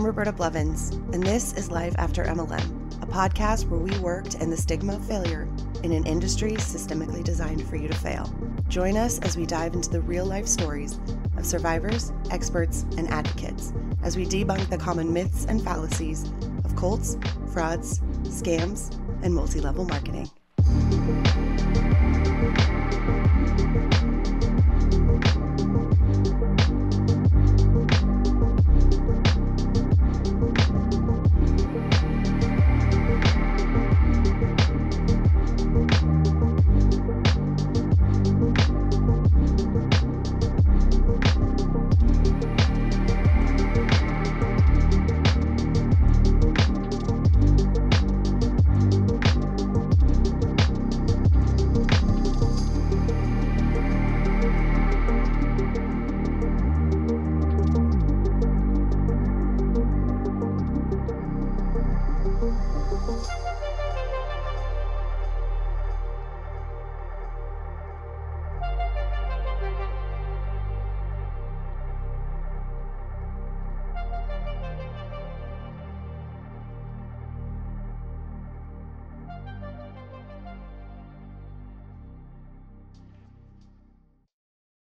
Roberta Blevins, and this is Life After MLM, a podcast where we work to end the stigma of failure in an industry systemically designed for you to fail. Join us as we dive into the real-life stories of survivors, experts, and advocates as we debunk the common myths and fallacies of cults, frauds, scams, and multi-level marketing.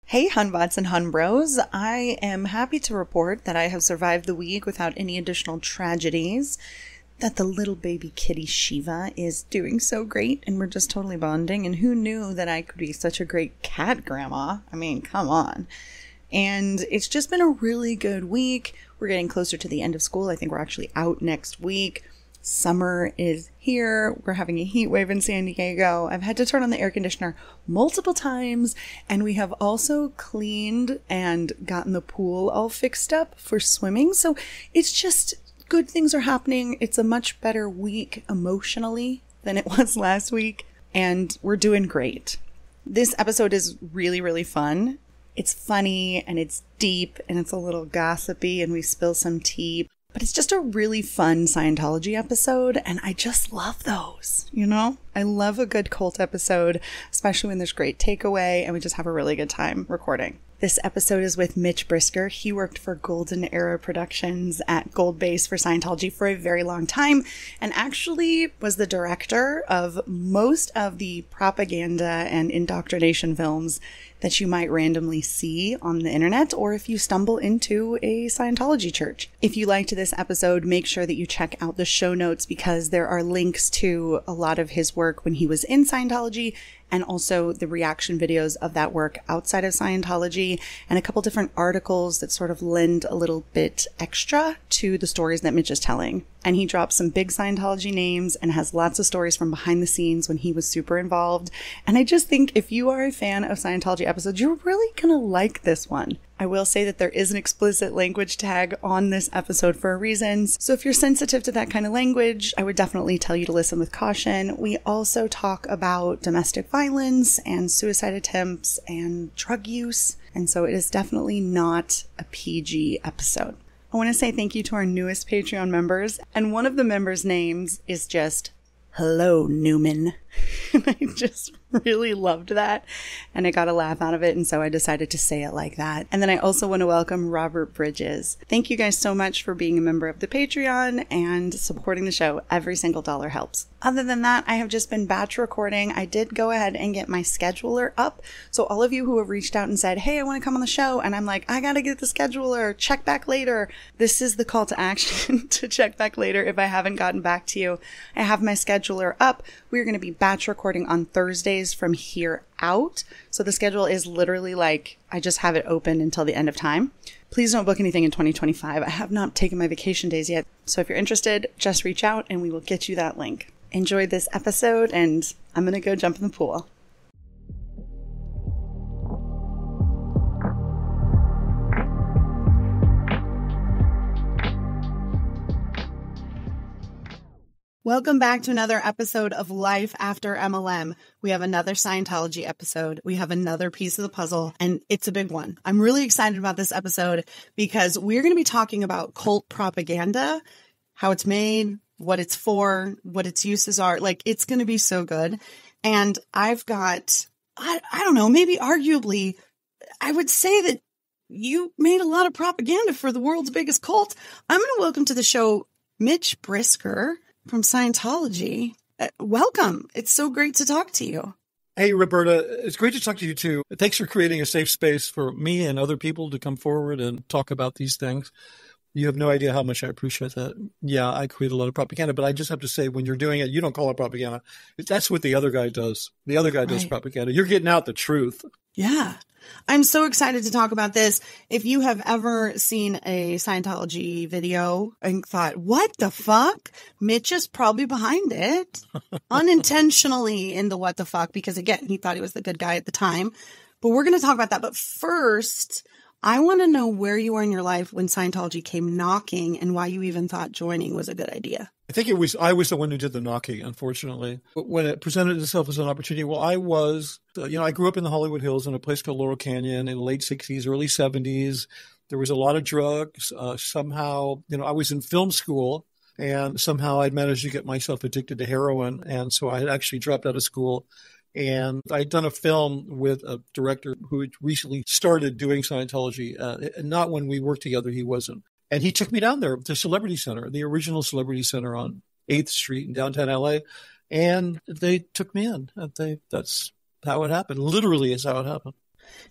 Hey Hunbots and Hunbros, I am happy to report that I have survived the week without any additional tragedies, that the little baby kitty Shiva is doing so great and we're just totally bonding, and who knew that I could be such a great cat grandma? I mean, come on. And it's just been a really good week. We're getting closer to the end of school. I think we're actually out next week. Summer is here. We're having a heat wave in San Diego. I've had to turn on the air conditioner multiple times, and we have also cleaned and gotten the pool all fixed up for swimming. So it's just good things are happening. It's a much better week emotionally than it was last week, and we're doing great. This episode is really, really fun. It's funny and it's deep and it's a little gossipy and we spill some tea. But it's just a really fun Scientology episode, and I just love those, you know? I love a good cult episode, especially when there's great takeaway and we just have a really good time recording. This episode is with Mitch Brisker. He worked for Golden Era Productions at Gold Base for Scientology for a very long time, and actually was the director of most of the propaganda and indoctrination films that you might randomly see on the internet, or if you stumble into a Scientology church. If you liked this episode, make sure that you check out the show notes, because there are links to a lot of his work when he was in Scientology, and also the reaction videos of that work outside of Scientology, and a couple different articles that sort of lend a little bit extra to the stories that Mitch is telling. And he drops some big Scientology names and has lots of stories from behind the scenes when he was super involved. And I just think if you are a fan of Scientology episodes, you're really gonna like this one. I will say that there is an explicit language tag on this episode for a reason. So if you're sensitive to that kind of language, I would definitely tell you to listen with caution. We also talk about domestic violence and suicide attempts and drug use. And so it is definitely not a PG episode. I want to say thank you to our newest Patreon members. And one of the members' names is just Hello, Newman. And I just really loved that. And I got a laugh out of it. And so I decided to say it like that. And then I also want to welcome Robert Bridges. Thank you guys so much for being a member of the Patreon and supporting the show. Every single dollar helps. Other than that, I have just been batch recording. I did go ahead and get my scheduler up. So all of you who have reached out and said, hey, I want to come on the show. And I'm like, I got to get the scheduler. Check back later. This is the call to action to check back later if I haven't gotten back to you. I have my scheduler up. We're going to be batch recording on Thursdays from here out. So the schedule is literally like, I just have it open until the end of time. Please don't book anything in 2025. I have not taken my vacation days yet. So if you're interested, just reach out and we will get you that link. Enjoy this episode, and I'm going to go jump in the pool. Welcome back to another episode of Life After MLM. We have another Scientology episode. We have another piece of the puzzle, and it's a big one. I'm really excited about this episode because we're going to be talking about cult propaganda, how it's made, what it's for, what its uses are. Like, it's going to be so good. And I've got, I don't know, maybe arguably, I would say that you made a lot of propaganda for the world's biggest cult. I'm going to welcome to the show Mitch Brisker from Scientology. Welcome. It's so great to talk to you. Hey, Roberta, it's great to talk to you too. Thanks for creating a safe space for me and other people to come forward and talk about these things. You have no idea how much I appreciate that. Yeah, I create a lot of propaganda, but I just have to say, when you're doing it, you don't call it propaganda. That's what the other guy does. The other guy does propaganda. You're getting out the truth. Yeah. I'm so excited to talk about this. If you have ever seen a Scientology video and thought, what the fuck? Mitch is probably behind it unintentionally in the what the fuck, because again, he thought he was the good guy at the time. But we're going to talk about that. But first, I want to know where you were in your life when Scientology came knocking and why you even thought joining was a good idea. I think I was the one who did the knocking, unfortunately. But when it presented itself as an opportunity, well, I grew up in the Hollywood Hills in a place called Laurel Canyon in the late 60s, early 70s. There was a lot of drugs. Somehow, I was in film school, and somehow I'd managed to get myself addicted to heroin. And so I had actually dropped out of school. And I'd done a film with a director who had recently started doing Scientology. Not when we worked together, he wasn't. And he took me down there to Celebrity Center, the original Celebrity Center on 8th Street in downtown LA. And they took me in. That's how it happened. Literally is how it happened.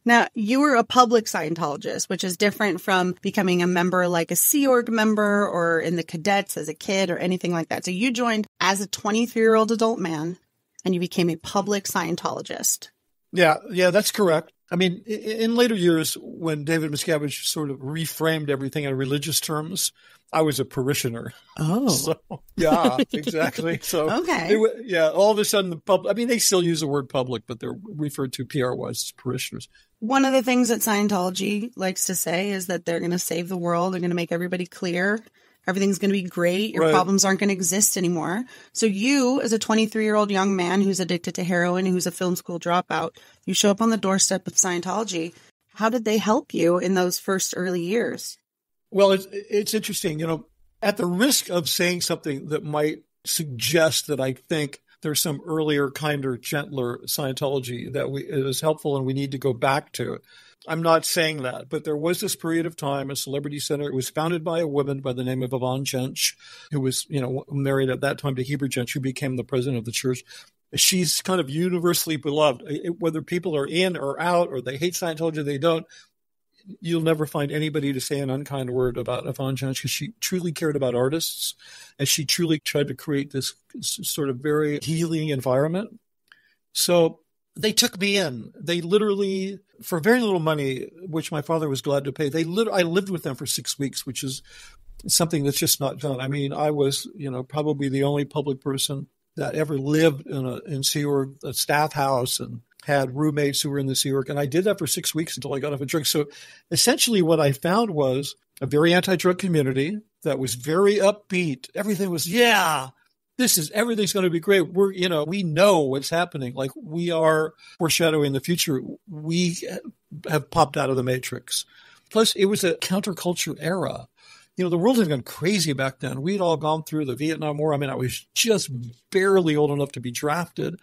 Now, you were a public Scientologist, which is different from becoming a member like a Sea Org member or in the cadets as a kid or anything like that. So you joined as a 23-year-old adult man and you became a public Scientologist. Yeah, that's correct. I mean, in later years, when David Miscavige sort of reframed everything in religious terms, I was a parishioner. Oh. So, yeah, exactly. So, okay. All of a sudden, the public, I mean, they still use the word public, but they're referred to PR-wise as parishioners. One of the things that Scientology likes to say is that they're going to save the world. They're going to make everybody clear. Everything's going to be great. Your problems aren't going to exist anymore. So you, as a 23-year-old young man who's addicted to heroin, who's a film school dropout, you show up on the doorstep of Scientology. How did they help you in those first early years? Well, it's interesting. At the risk of saying something that might suggest that I think there's some earlier, kinder, gentler Scientology that is helpful and we need to go back to. I'm not saying that, but there was this period of time, a Celebrity Center. It was founded by a woman by the name of Yvonne Jench, who was, married at that time to Heber Jench, who became the president of the church. She's kind of universally beloved. Whether people are in or out or they hate Scientology, they don't, you'll never find anybody to say an unkind word about Yvonne Jench because she truly cared about artists and she truly tried to create this sort of very healing environment. So they took me in. They literally, for very little money, which my father was glad to pay, I lived with them for 6 weeks, which is something that's just not done. I mean, I was, probably the only public person that ever lived in Sea Org, a staff house, and had roommates who were in the Sea Org. And I did that for 6 weeks until I got off a drug. So essentially what I found was a very anti-drug community that was very upbeat. Everything was, everything's going to be great. We know what's happening. Like we are foreshadowing the future. We have popped out of the matrix. Plus it was a counterculture era. The world had gone crazy back then. We'd all gone through the Vietnam War. I mean, I was just barely old enough to be drafted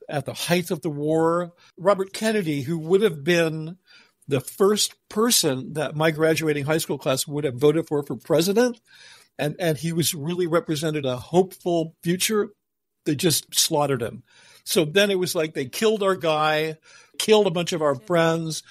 at the height of the war. Robert Kennedy, who would have been the first person that my graduating high school class would have voted for president, and he was really represented a hopeful future. They just slaughtered him. So then it was like they killed our guy, killed a bunch of our friends,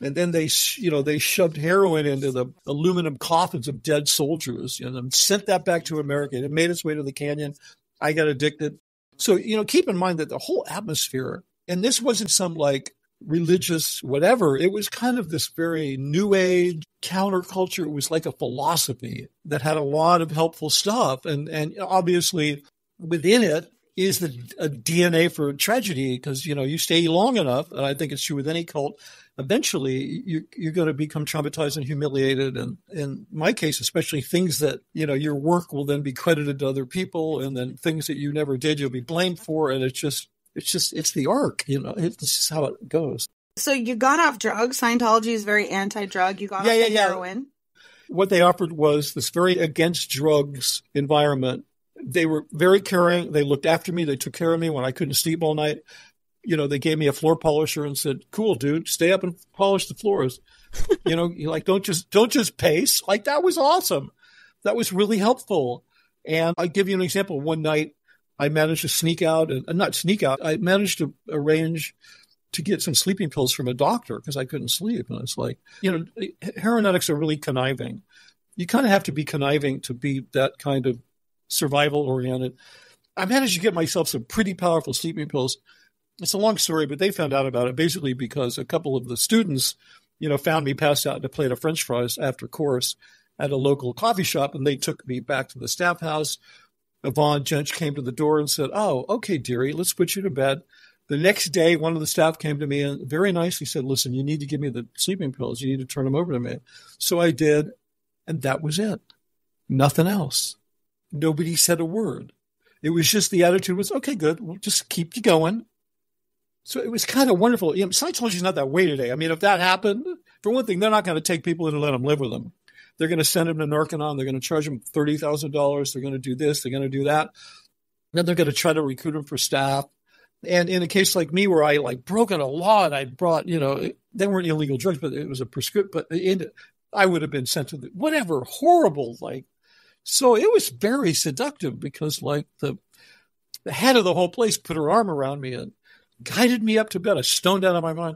and then they shoved heroin into the aluminum coffins of dead soldiers and sent that back to America. It made its way to the canyon. I got addicted. So, keep in mind that the whole atmosphere, and this wasn't some like religious whatever, it was kind of this very new age counterculture. It was like a philosophy that had a lot of helpful stuff. And obviously within it is a DNA for tragedy because, you stay long enough, and I think it's true with any cult, eventually you're going to become traumatized and humiliated. And in my case, especially things that, your work will then be credited to other people, and then things that you never did, you'll be blamed for. And it's the arc, it's just how it goes. So you got off drugs. Scientology is very anti-drug. You got off the heroin. What they offered was this very against drugs environment. They were very caring. They looked after me. They took care of me when I couldn't sleep all night. They gave me a floor polisher and said, cool, dude, stay up and polish the floors. You're like, don't just pace. Like, that was awesome. That was really helpful. And I'll give you an example. One night I managed to sneak out, not sneak out, I managed to arrange to get some sleeping pills from a doctor because I couldn't sleep. And it's like, heroin addicts are really conniving. You kind of have to be conniving to be that kind of survival oriented. I managed to get myself some pretty powerful sleeping pills. It's a long story, but they found out about it basically because a couple of the students, found me passed out in a plate of French fries after course at a local coffee shop, and they took me back to the staff house. Yvonne Jench came to the door and said, "Oh, okay, dearie, let's put you to bed." The next day, one of the staff came to me and very nicely said, "Listen, you need to give me the sleeping pills. You need to turn them over to me." So I did, and that was it. Nothing else. Nobody said a word. It was just the attitude was, okay, good. We'll just keep you going. So it was kind of wonderful. Scientology is not that way today. I mean, if that happened, for one thing, they're not going to take people in and let them live with them. They're going to send them to Narconon. They're going to charge them $30,000. They're going to do this. They're going to do that. Then they're going to try to recruit them for staff. And in a case like me where I broken a law and I brought, they weren't illegal drugs, but it was a prescription, but I would have been sent to whatever horrible, so it was very seductive because the head of the whole place put her arm around me and guided me up to bed. I stoned out of my mind.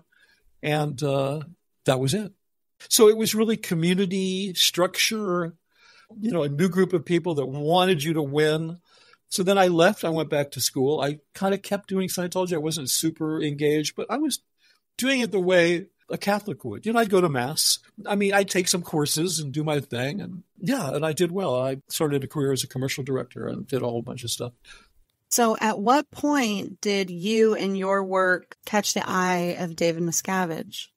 And that was it. So it was really community structure, a new group of people that wanted you to win. So then I left. I went back to school. I kind of kept doing Scientology. I wasn't super engaged, but I was doing it the way a Catholic would. I'd go to Mass. I mean, I'd take some courses and do my thing. And and I did well. I started a career as a commercial director and did a whole bunch of stuff. So at what point did you and your work catch the eye of David Miscavige?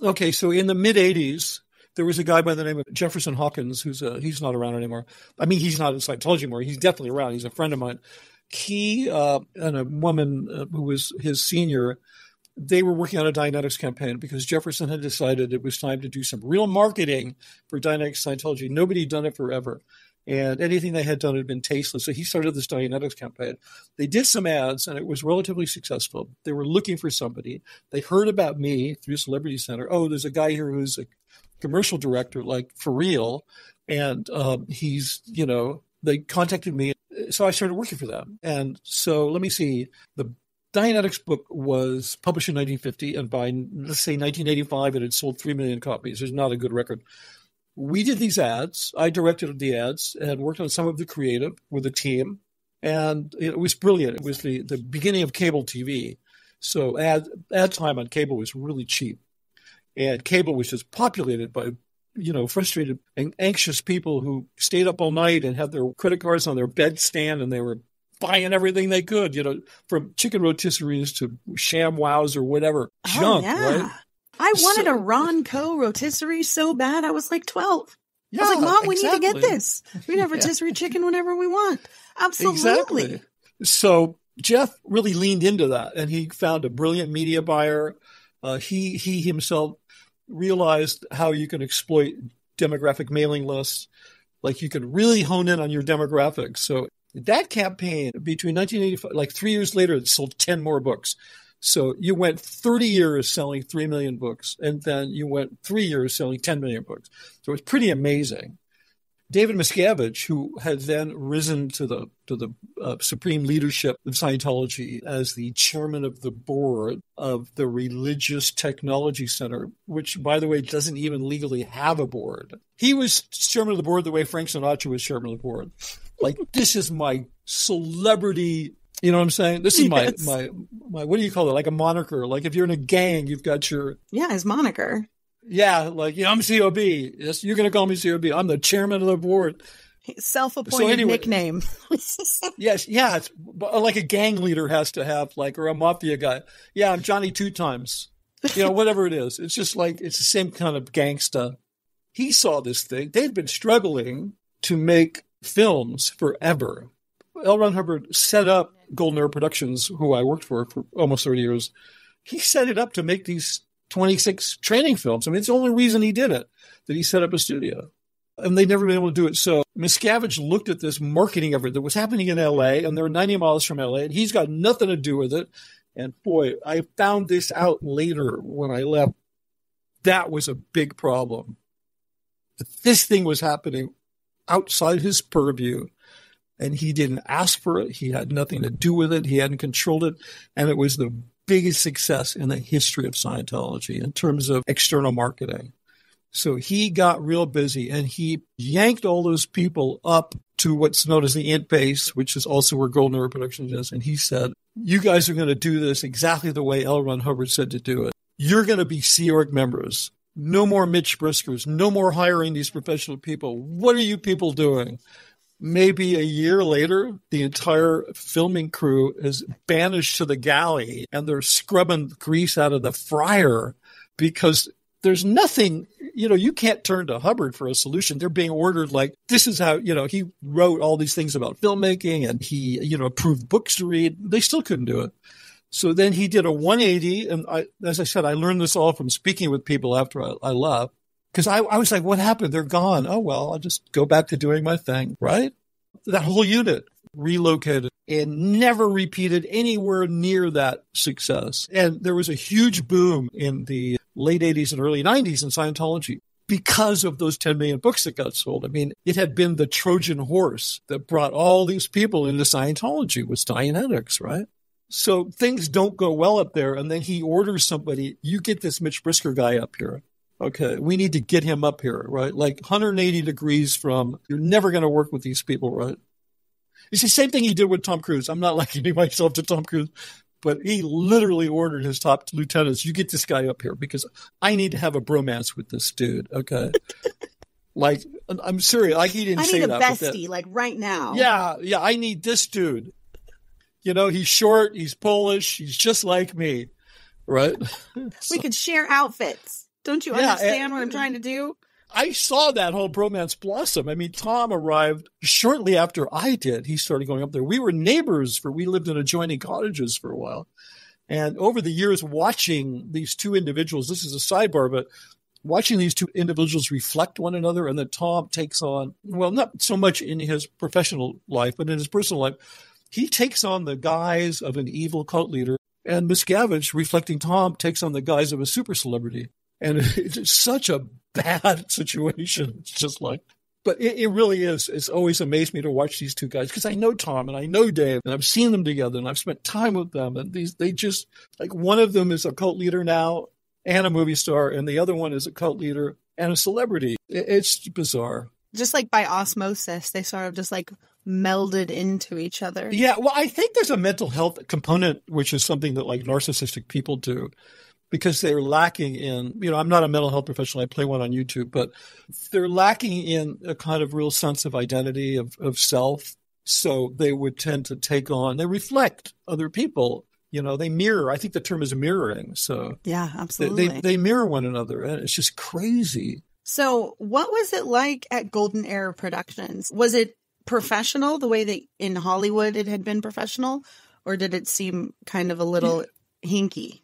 Okay, so in the mid-'80s, there was a guy by the name of Jefferson Hawkins, he's not around anymore. I mean, he's not in Scientology anymore. He's definitely around. He's a friend of mine. He and a woman who was his senior, they were working on a Dianetics campaign because Jefferson had decided it was time to do some real marketing for Dianetics Scientology. Nobody had done it forever. And anything they had done had been tasteless. So he started this Dianetics campaign. They did some ads, and it was relatively successful. They were looking for somebody. They heard about me through Celebrity Center. Oh, there's a guy here who's a commercial director, for real. And he's, they contacted me. So I started working for them. And so let me see. The Dianetics book was published in 1950, and by, let's say, 1985, it had sold 3 million copies. It's not a good record. We did these ads. I directed the ads and worked on some of the creative with a team. And it was brilliant. It was the beginning of cable TV. So ad time on cable was really cheap. And cable was just populated by, frustrated and anxious people who stayed up all night and had their credit cards on their bedstand, and they were buying everything they could, from chicken rotisseries to ShamWows or whatever junk, right? I wanted a Ronco rotisserie so bad. I was 12. I was like, Mom, we need to get this. We can have rotisserie chicken whenever we want. Absolutely. Exactly. So Jeff really leaned into that, and he found a brilliant media buyer. He himself realized how you can exploit demographic mailing lists. You can really hone in on your demographics. So that campaign between 1985, 3 years later, it sold 10 more books. So you went 30 years selling 3 million books, and then you went 3 years selling 10 million books. So it's pretty amazing. David Miscavige, who had then risen to the supreme leadership of Scientology as the chairman of the board of the Religious Technology Center, which, by the way, doesn't even legally have a board. He was chairman of the board the way Frank Sinatra was chairman of the board. This is my celebrity. You know what I'm saying? This is my what do you call it? Like a moniker. If you're in a gang, you've got your... Yeah, his moniker. Yeah, I'm COB. Yes, you're going to call me COB. I'm the chairman of the board. Self-appointed nickname. Yes, yeah. It's like a gang leader has to have, or a mafia guy. Yeah, I'm Johnny Two Times. Whatever it is. It's just it's the same kind of gangsta. He saw this thing. They'd been struggling to make films forever. L. Ron Hubbard set up Golden Era Productions, who I worked for almost 30 years. He set it up to make these 26 training films. I mean, it's the only reason he did it, that he set up a studio. And they'd never been able to do it. So Miscavige looked at this marketing effort that was happening in L.A., and they're 90 miles from L.A., and he's got nothing to do with it. And boy, I found this out later when I left That was a big problem. This thing was happening outside his purview, and he didn't ask for it. He had nothing to do with it. He hadn't controlled it. And it was the biggest success in the history of Scientology in terms of external marketing. So he got real busy, and he yanked all those people up to what's known as the int base, which is also where Golden Era Productions is. And he said, you guys are going to do this exactly the way L. Ron Hubbard said to do it. You're going to be Sea Org members. No more Mitch Briskers. No more hiring these professional people. What are you people doing? Maybe a year later, the entire filming crew is banished to the galley, and they're scrubbing grease out of the fryer because there's nothing, you can't turn to Hubbard for a solution. They're being ordered like, this is how, he wrote all these things about filmmaking, and he, approved books to read. They still couldn't do it. So then he did a 180. And as I said, I learned this all from speaking with people after I left. Because I was like, what happened? They're gone. Oh, well, I'll just go back to doing my thing, right? That whole unit relocated and never repeated anywhere near that success. And there was a huge boom in the late 80s and early 90s in Scientology because of those 10 million books that got sold. I mean, it had been the Trojan horse that brought all these people into Scientology with Dianetics, right? So things don't go well up there. And then he orders somebody, you get this Mitch Brisker guy up here. Okay, we need to get him up here, right? Like 180 degrees from, you're never going to work with these people, right? It's the same thing he did with Tom Cruise. I'm not likening myself to Tom Cruise, but he literally ordered his top lieutenants, you get this guy up here because I need to have a bromance with this dude, okay? Like, I'm serious. Like, he didn't say that. I need a bestie, like right now. Yeah, I need this dude. He's short, he's Polish, he's just like me, right? We could share outfits. Don't you understand what I'm trying to do? I saw that whole bromance blossom. I mean, Tom arrived shortly after I did. He started going up there. We were neighbors we lived in adjoining cottages for a while. And over the years, watching these two individuals, this is a sidebar, but watching these two individuals reflect one another, and then Tom takes on, well, not so much in his professional life, but in his personal life, he takes on the guise of an evil cult leader. And Miscavige, reflecting Tom, takes on the guise of a super celebrity. And it's such a bad situation. It's just like, but it really is. It's always amazed me to watch these two guys because I know Tom and I know Dave and I've seen them together and I've spent time with them. And they just, like, one of them is a cult leader now and a movie star, and the other one is a cult leader and a celebrity. It's bizarre. Just like by osmosis, they sort of just like melded into each other. Yeah, well, I think there's a mental health component, which is something that like narcissistic people do. Because they're lacking in, I'm not a mental health professional. I play one on YouTube, but they're lacking in a kind of real sense of identity, of self. So they would tend to they reflect other people. They mirror. I think the term is mirroring. So yeah, absolutely. They mirror one another. And it's just crazy. So what was it like at Golden Era Productions? Was it professional the way that in Hollywood it had been professional? Or did it seem kind of a little hinky?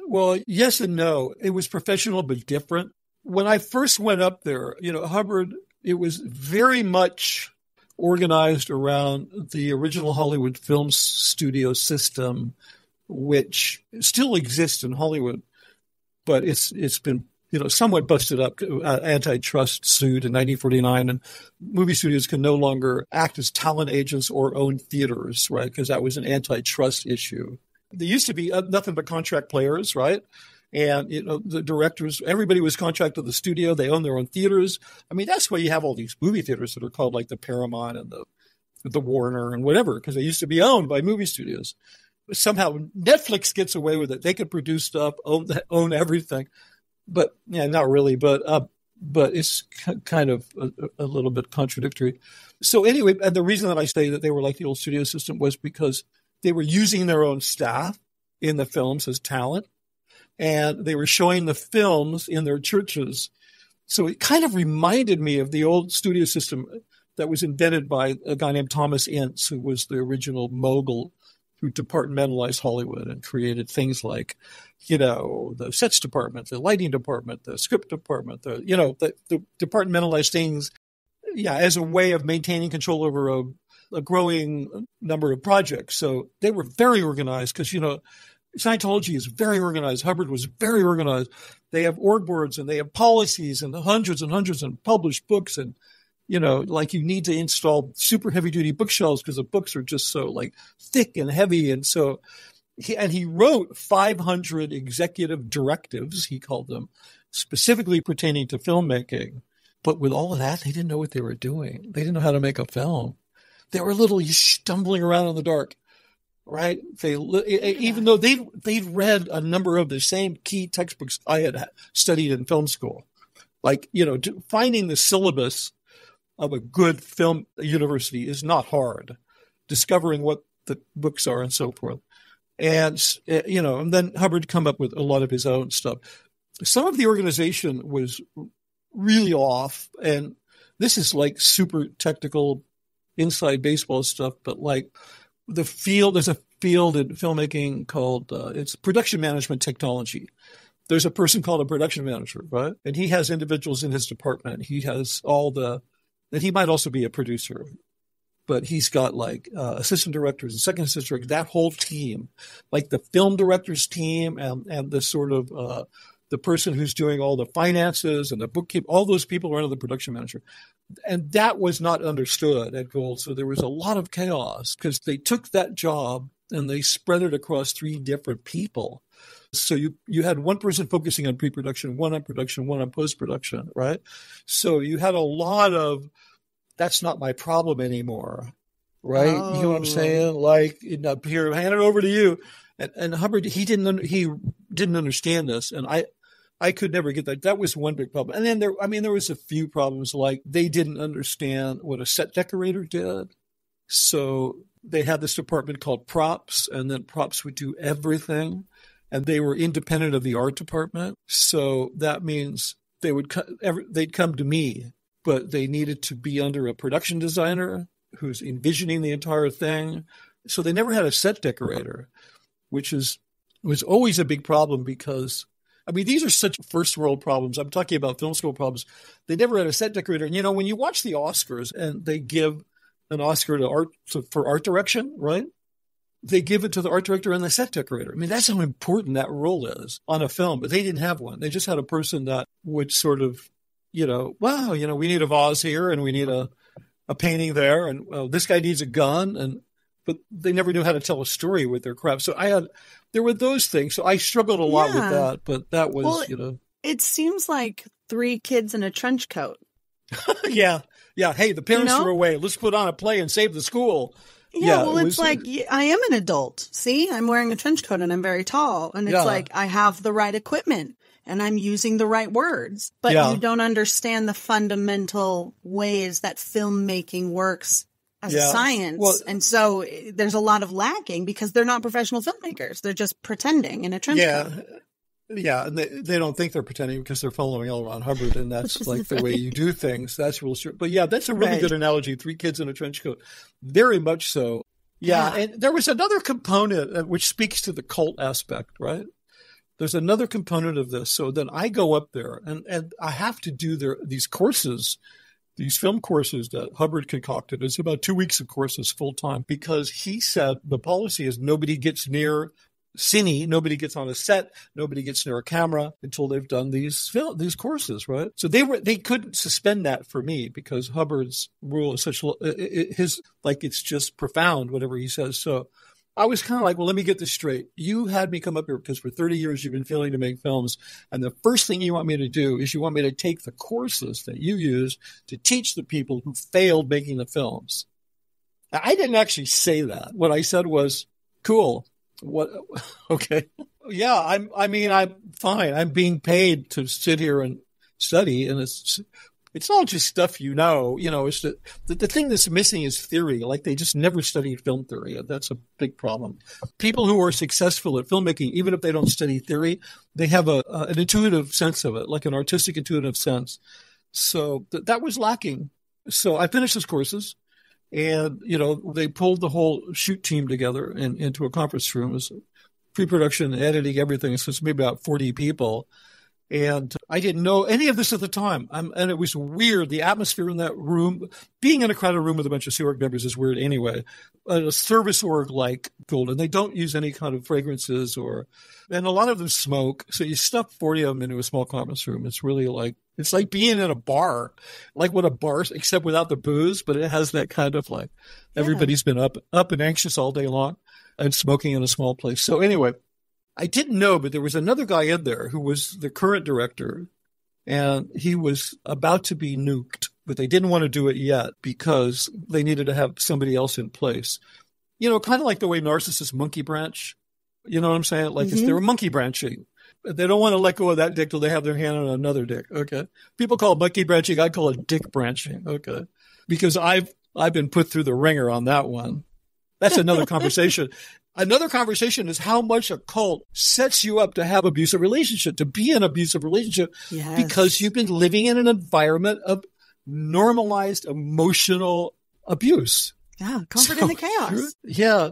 Well, yes and no. It was professional, but different. When I first went up there, Hubbard, it was very much organized around the original Hollywood film studio system, which still exists in Hollywood, but it's been, somewhat busted up, antitrust suit in 1949, and movie studios can no longer act as talent agents or own theaters, right? Because that was an antitrust issue. There used to be nothing but contract players, right? And, the directors, everybody was contracted to the studio. They own their own theaters. I mean, that's why you have all these movie theaters that are called like the Paramount and the Warner and whatever, because they used to be owned by movie studios. Somehow Netflix gets away with it. They could produce stuff, own everything. But, yeah, not really. But it's kind of a little bit contradictory. So anyway, and the reason that I say that they were like the old studio system was because they were using their own staff in the films as talent, and they were showing the films in their churches. So it kind of reminded me of the old studio system that was invented by a guy named Thomas Ince, who was the original mogul who departmentalized Hollywood and created things like, the sets department, the lighting department, the script department, the departmentalized things, as a way of maintaining control over a growing number of projects. So they were very organized because, Scientology is very organized. Hubbard was very organized. They have org boards and they have policies and hundreds of published books. And, like you need to install super heavy duty bookshelves because the books are just so like thick and heavy. And so he wrote 500 executive directives, he called them, specifically pertaining to filmmaking. But with all of that, they didn't know what they were doing. They didn't know how to make a film. They were literally stumbling around in the dark. Right? Even though they'd read a number of the same key textbooks I had studied in film school, like, finding the syllabus of a good film university is not hard. Discovering what the books are and so forth. And, and then Hubbard come up with a lot of his own stuff. Some of the organization was really off. And this is like super technical inside baseball stuff, but like, there's a field in filmmaking called, it's production management technology. There's a person called a production manager, right? And he has individuals in his department. He has and he might also be a producer, but he's got like assistant directors and second assistant directors, that whole team, like the film director's team and the sort of, the person who's doing all the finances and the bookkeeping, all those people are under the production manager. And that was not understood at Gold. So there was a lot of chaos because they took that job and they spread it across 3 different people. So you had one person focusing on pre-production, one on production, one on post-production, right? So you had a lot of, that's not my problem anymore, right? Oh. You know what I'm saying? Like, here, hand it over to you. And Hubbard, he didn't understand this. And I could never get that. That was one big problem. And then there was a few problems, like they didn't understand what a set decorator did. So they had this department called props, and then props would do everything. And they were independent of the art department. So that means they'd come to me, but they needed to be under a production designer who's envisioning the entire thing. So they never had a set decorator, which was always a big problem because these are such first world problems. I'm talking about film school problems. They never had a set decorator. And, when you watch the Oscars and they give an Oscar for art direction, right? They give it to the art director and the set decorator. That's how important that role is on a film, but they didn't have one. They just had a person that would sort of, we need a vase here and we need a painting there. And this guy needs a gun. But they never knew how to tell a story with their craft. So there were those things. So I struggled a lot with that, but that was, It seems like 3 kids in a trench coat. Yeah. Hey, the parents are away. Let's put on a play and save the school. Yeah, well, it's like, I am an adult. See, I'm wearing a trench coat and I'm very tall. And it's like, I have the right equipment and I'm using the right words. But you don't understand the fundamental ways that filmmaking works as a science. Well, and so there's a lot of lacking because they're not professional filmmakers. They're just pretending in a trench coat. Yeah, and they don't think they're pretending because they're following L. Ron Hubbard, and that's like the way you do things. That's real true. But that's a really good analogy. 3 kids in a trench coat. Very much so. Yeah, and there was another component which speaks to the cult aspect, right? There's another component of this. So then I go up there, and I have to do these courses, these film courses that Hubbard concocted. It's about 2 weeks of courses full time because he said the policy is nobody gets near cine, nobody gets on a set, nobody gets near a camera until they've done these courses, right? So they couldn't suspend that for me because Hubbard's rule is such it's just profound whatever he says. So I was kind of like, well, let me get this straight. You had me come up here because for 30 years you've been failing to make films, and the first thing you want me to do is you want me to take the courses that you use to teach the people who failed making the films. I didn't actually say that. What I said was, cool. What? Okay. Yeah. I'm fine. I'm being paid to sit here and study, and it's all just stuff, it's the thing that's missing is theory. Like they just never studied film theory. That's a big problem. People who are successful at filmmaking, even if they don't study theory, they have an intuitive sense of it, like an artistic intuitive sense. So that was lacking. So I finished those courses. And, they pulled the whole shoot team together into a conference room. It was pre-production, editing, everything. So it's maybe about 40 people. And I didn't know any of this at the time. And it was weird. The atmosphere in that room, being in a crowded room with a bunch of Sea Org members is weird anyway. A service org like Golden, they don't use any kind of fragrances and a lot of them smoke. So you stuff 40 of them into a small conference room. It's really it's like being in a bar, like what a bar, except without the booze, but it has that kind of everybody's been up and anxious all day long and smoking in a small place. So anyway, I didn't know, but there was another guy in there who was the current director, and he was about to be nuked, but they didn't want to do it yet because they needed to have somebody else in place. Kind of like the way narcissists monkey branch. You know what I'm saying? Like if they're monkey branching. They don't want to let go of that dick till they have their hand on another dick. Okay. People call it monkey branching. I call it dick branching. Okay. Because I've been put through the ringer on that one. That's another conversation. Another conversation is how much a cult sets you up to have abusive relationship, to be in an abusive relationship, because you've been living in an environment of normalized emotional abuse. Yeah, comfort in the chaos. Yeah.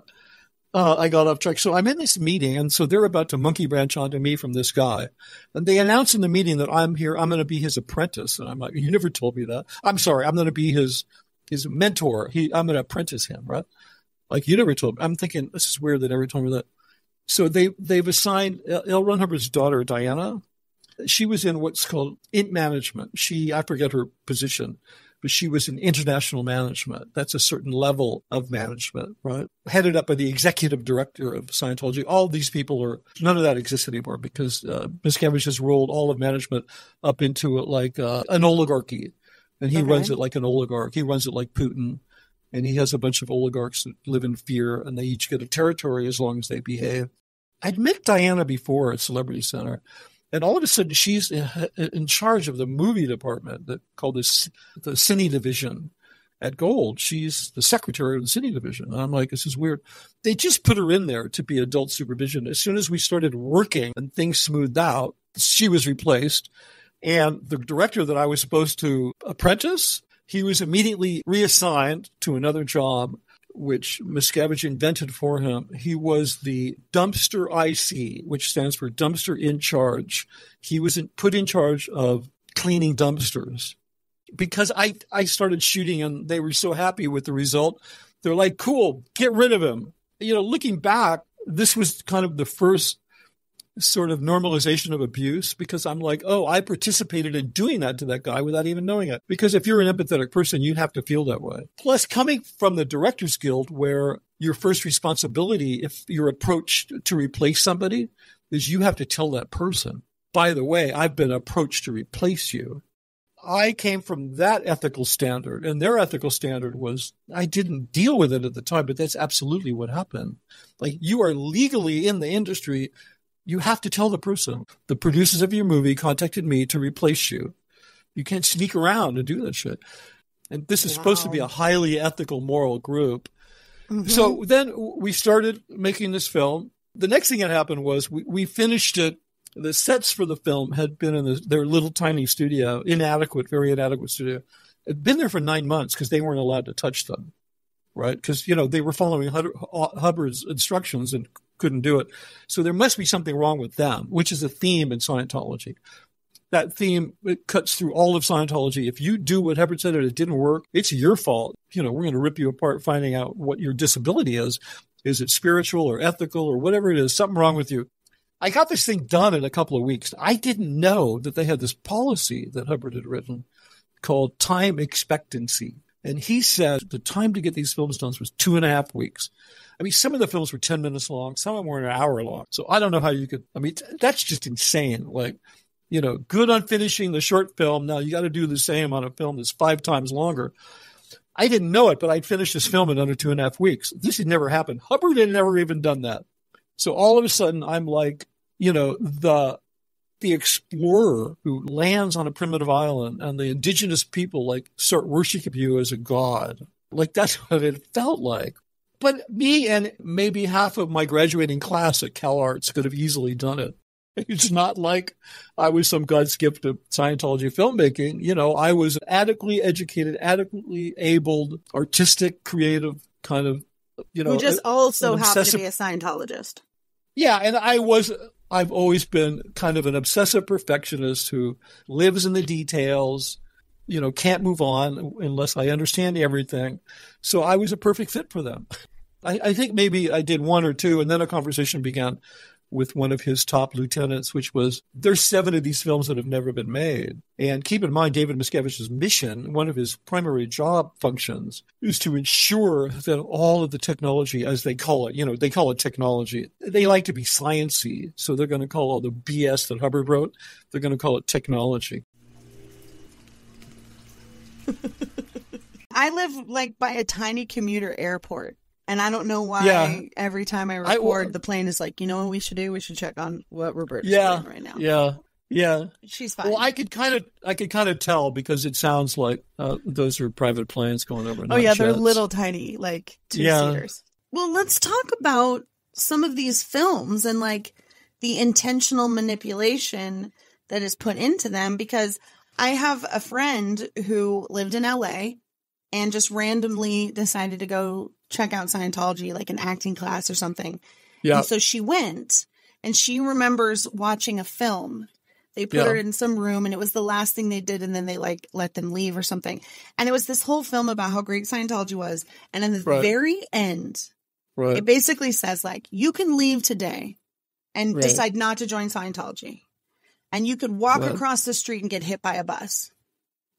I got off track. So I'm in this meeting, and so they're about to monkey branch onto me from this guy. And they announce in the meeting that I'm going to be his apprentice. And I'm like, you never told me that. I'm sorry. I'm going to be his mentor. I'm going to apprentice him, right? Like, you never told me. I'm thinking, this is weird. They never told me that. So they've assigned L. Ron Hubbard's daughter, Diana. She was in what's called int management. I forget her position, but she was in international management. That's a certain level of management, right? Headed up by the executive director of Scientology. All these people none of that exists anymore because Miscavige has rolled all of management up into it like an oligarchy. And he runs it like an oligarch. He runs it like Putin. And he has a bunch of oligarchs that live in fear, and they each get a territory as long as they behave. I'd met Diana before at Celebrity Center, and all of a sudden she's in charge of the movie department called the Cine Division at Gold. She's the secretary of the Cine Division. And I'm like, this is weird. They just put her in there to be adult supervision. As soon as we started working and things smoothed out, she was replaced. And the director that I was supposed to apprentice, he was immediately reassigned to another job, which Miscavige invented for him. He was the dumpster IC, which stands for dumpster in charge. He was put in charge of cleaning dumpsters. Because I started shooting and they were so happy with the result. They're like, cool, get rid of him. Looking back, this was kind of the first sort of normalization of abuse, because I'm like, oh, I participated in doing that to that guy without even knowing it. Because if you're an empathetic person, you'd have to feel that way. Plus, coming from the Directors Guild, where your first responsibility, if you're approached to replace somebody, is you have to tell that person, by the way, I've been approached to replace you. I came from that ethical standard, and their ethical standard was, I didn't deal with it at the time, but that's absolutely what happened. Like, you are legally in the industry. You have to tell the person. The producers of your movie contacted me to replace you. You can't sneak around and do that shit. And this is supposed to be a highly ethical, moral group. Mm-hmm. So then we started making this film. The next thing that happened was we finished it. The sets for the film had been in their little tiny studio, very inadequate studio. It had been there for 9 months because they weren't allowed to touch them, right? Because, they were following Hubbard's instructions and couldn't do it. So there must be something wrong with them, which is a theme in Scientology. That theme, it cuts through all of Scientology. If you do what Hubbard said and it didn't work, it's your fault. We're going to rip you apart finding out what your disability is. Is it spiritual or ethical or whatever it is, something wrong with you. I got this thing done in a couple of weeks. I didn't know that they had this policy that Hubbard had written called time expectancy. And he said the time to get these films done was 2.5 weeks. I mean, some of the films were 10 minutes long. Some of them were an hour long. So I don't know how you could, that's just insane. Like, good on finishing the short film. Now you got to do the same on a film that's 5 times longer. I didn't know it, but I'd finished this film in under 2.5 weeks. This had never happened. Hubbard had never even done that. So all of a sudden I'm like, the explorer who lands on a primitive island and the indigenous people start worshiping you as a god. Like, that's what it felt like. But me and maybe half of my graduating class at Cal Arts could have easily done it. It's not like I was some God's gift of Scientology filmmaking. I was adequately educated, adequately abled, artistic, creative kind of, who just also happened to be a Scientologist. Yeah, and I was I've always been kind of an obsessive perfectionist who lives in the details, can't move on unless I understand everything. So I was a perfect fit for them. I think maybe I did one or two, and then a conversation began with one of his top lieutenants, which was, there's 7 of these films that have never been made. And keep in mind, David Miscavige's mission, one of his primary job functions, is to ensure that all of the technology, as they call it, they call it technology. They like to be science-y, so they're going to call all the BS that Hubbard wrote, they're going to call it technology. I live like by a tiny commuter airport. And I don't know why every time I record, the plane is like, you know what we should do? We should check on what Roberta's doing right now. Yeah. She's fine. Well, I could kind of tell because it sounds like those are private planes going over. Oh yeah, jets. They're little tiny, like 2-seaters. Well, let's talk about some of these films and like the intentional manipulation that is put into them, because I have a friend who lived in LA and just randomly decided to go check out Scientology, like an acting class or something. Yeah. And so she went, and she remembers watching a film. They put her in some room, and it was the last thing they did, and then they like let them leave or something. And it was this whole film about how great Scientology was. And in the very end, it basically says like, you can leave today and decide not to join Scientology. And you could walk across the street and get hit by a bus.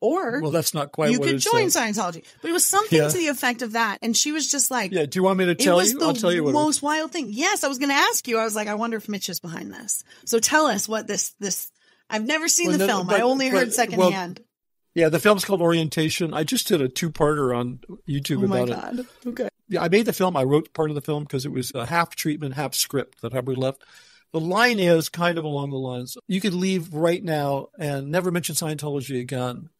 Or that's not quite you what could join Scientology. But it was something to the effect of that. And she was just like, do you want me to tell you? I'll tell you what. It was the most wild thing. Yes, I was going to ask you. I was like, I wonder if Mitch is behind this. So tell us what this. I've never seen the film. I only heard secondhand. The film's called Orientation. I just did a 2-parter on YouTube about it. Oh my God. Okay. Yeah, I made the film. I wrote part of the film because it was a half treatment, half script that Hubbard left. The line is kind of along the lines, you could leave right now and never mention Scientology again.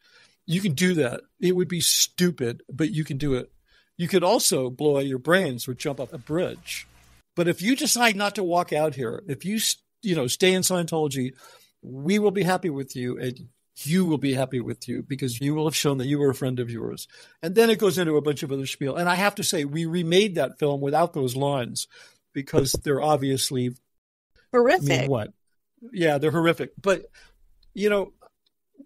You can do that. It would be stupid, but you can do it. You could also blow out your brains or jump up a bridge. But if you decide not to walk out here, if you, stay in Scientology, we will be happy with you, and you will be happy with you because you will have shown that you were a friend of yours. And then it goes into a bunch of other spiel. And I have to say, we remade that film without those lines because they're obviously horrific. I mean, what? Yeah, they're horrific. But,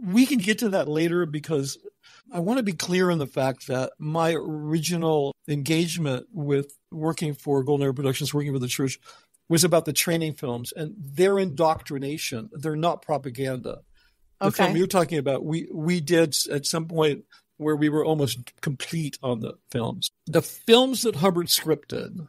we can get to that later because I want to be clear on the fact that my original engagement with working for Golden Era Productions, working for the church, was about the training films and their indoctrination. They're not propaganda. The film you're talking about, we did at some point where we were almost complete on the films. The films that Hubbard scripted,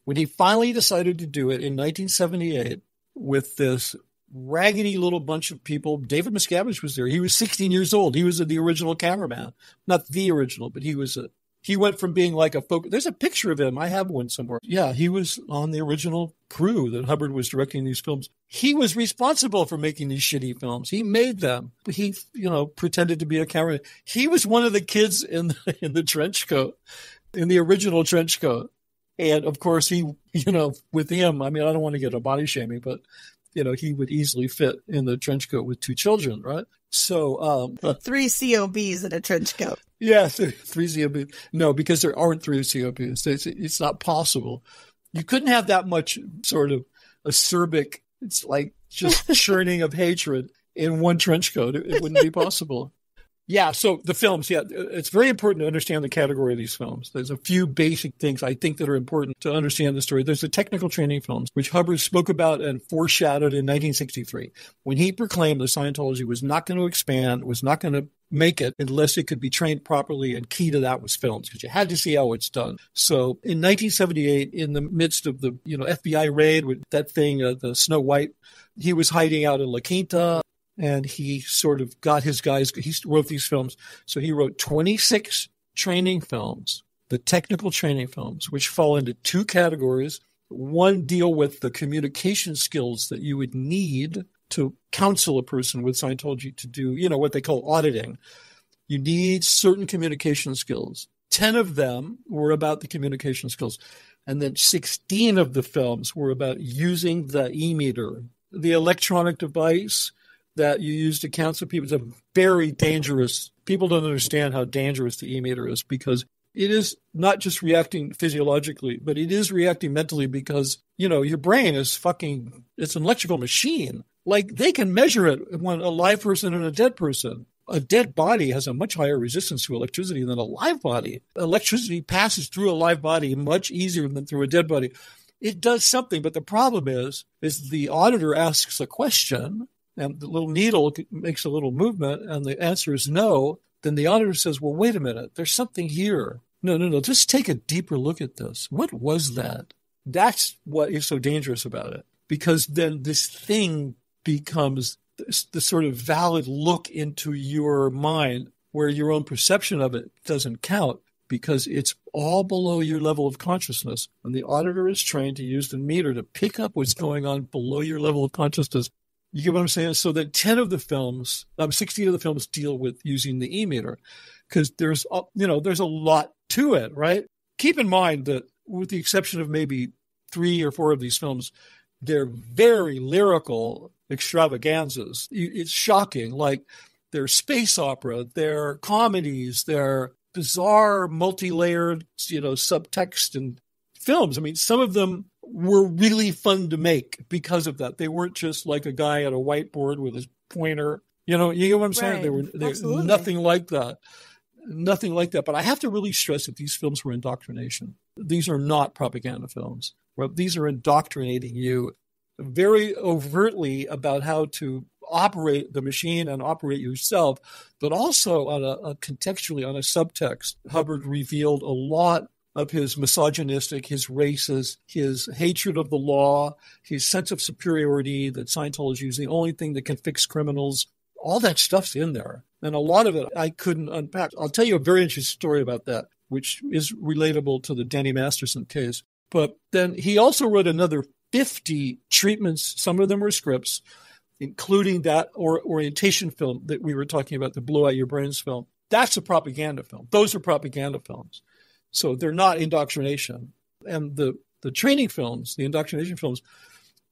when he finally decided to do it in 1978 with this raggedy little bunch of people. David Miscavige was there. He was 16 years old. He was the original cameraman. Not the original, but he went from being like a folk. There's a picture of him. I have one somewhere. Yeah, he was on the original crew that Hubbard was directing these films. He was responsible for making these shitty films. He made them. He, pretended to be a cameraman. He was one of the kids in the trench coat, in the original trench coat. And of course, he, with him, I mean, I don't want to get a body shaming, but he would easily fit in the trench coat with 2 children, right? So 3 COBs in a trench coat. Yeah, 3 COBs. No, because there aren't 3 COBs. It's not possible. You couldn't have that much sort of acerbic, it's like just churning of hatred in one trench coat. It wouldn't be possible. Yeah, so the films, it's very important to understand the category of these films. There's a few basic things I think that are important to understand the story. There's the technical training films, which Hubbard spoke about and foreshadowed in 1963, when he proclaimed that Scientology was not going to expand, was not going to make it unless it could be trained properly, and key to that was films, because you had to see how it's done. So in 1978, in the midst of the FBI raid with that thing, the Snow White, he was hiding out in La Quinta. And he sort of got his guys, he wrote these films. So he wrote 26 training films, the technical training films, which fall into 2 categories. One deal with the communication skills that you would need to counsel a person with Scientology to do, what they call auditing. You need certain communication skills. 10 of them were about the communication skills. And then 16 of the films were about using the e-meter, the electronic device that you use to counsel people. It's a very dangerous, people don't understand how dangerous the e-meter is, because it is not just reacting physiologically, but it is reacting mentally because, your brain is it's an electrical machine. Like they can measure it when a live person and a dead person. A dead body has a much higher resistance to electricity than a live body. Electricity passes through a live body much easier than through a dead body. It does something, but the problem is the auditor asks a question and the little needle makes a little movement and the answer is no. Then the auditor says, well, wait a minute, there's something here. No, just take a deeper look at this. What was that? That's what is so dangerous about it, because then this thing becomes the sort of valid look into your mind where your own perception of it doesn't count because it's all below your level of consciousness. And the auditor is trained to use the meter to pick up what's going on below your level of consciousness. You get what I'm saying? So that 16 of the films deal with using the e-meter because there's a lot to it, right? Keep in mind that with the exception of maybe 3 or 4 of these films, they're very lyrical extravaganzas. It's shocking. Like they're space opera, they're comedies, they're bizarre, multi-layered, subtext and films. I mean, some of them were really fun to make because of that. They weren't just like a guy at a whiteboard with his pointer. You get what I'm saying? Right. They were nothing like that. Nothing like that. But I have to really stress that these films were indoctrination. These are not propaganda films. Right? These are indoctrinating you very overtly about how to operate the machine and operate yourself, but also contextually on a subtext. Hubbard revealed a lot of his misogynistic, his racist, his hatred of the law, his sense of superiority, that Scientology is the only thing that can fix criminals. All that stuff's in there. And a lot of it I couldn't unpack. I'll tell you a very interesting story about that, which is relatable to the Danny Masterson case. But then he also wrote another 50 treatments. Some of them were scripts, including that orientation film that we were talking about, the Blow Out Your Brains film. That's a propaganda film. Those are propaganda films. So they're not indoctrination. And the training films, the indoctrination films,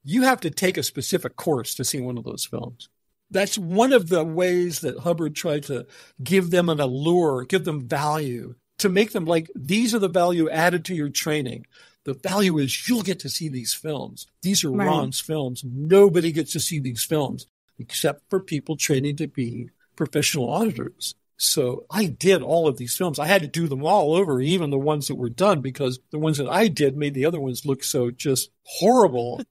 you have to take a specific course to see one of those films. That's one of the ways that Hubbard tried to give them an allure, give them value, to make them like, these are the value added to your training. The value is you'll get to see these films. These are Ron's films. Nobody gets to see these films except for people training to be professional auditors. So I did all of these films. I had to do them all over, even the ones that were done, because the ones that I did made the other ones look so just horrible.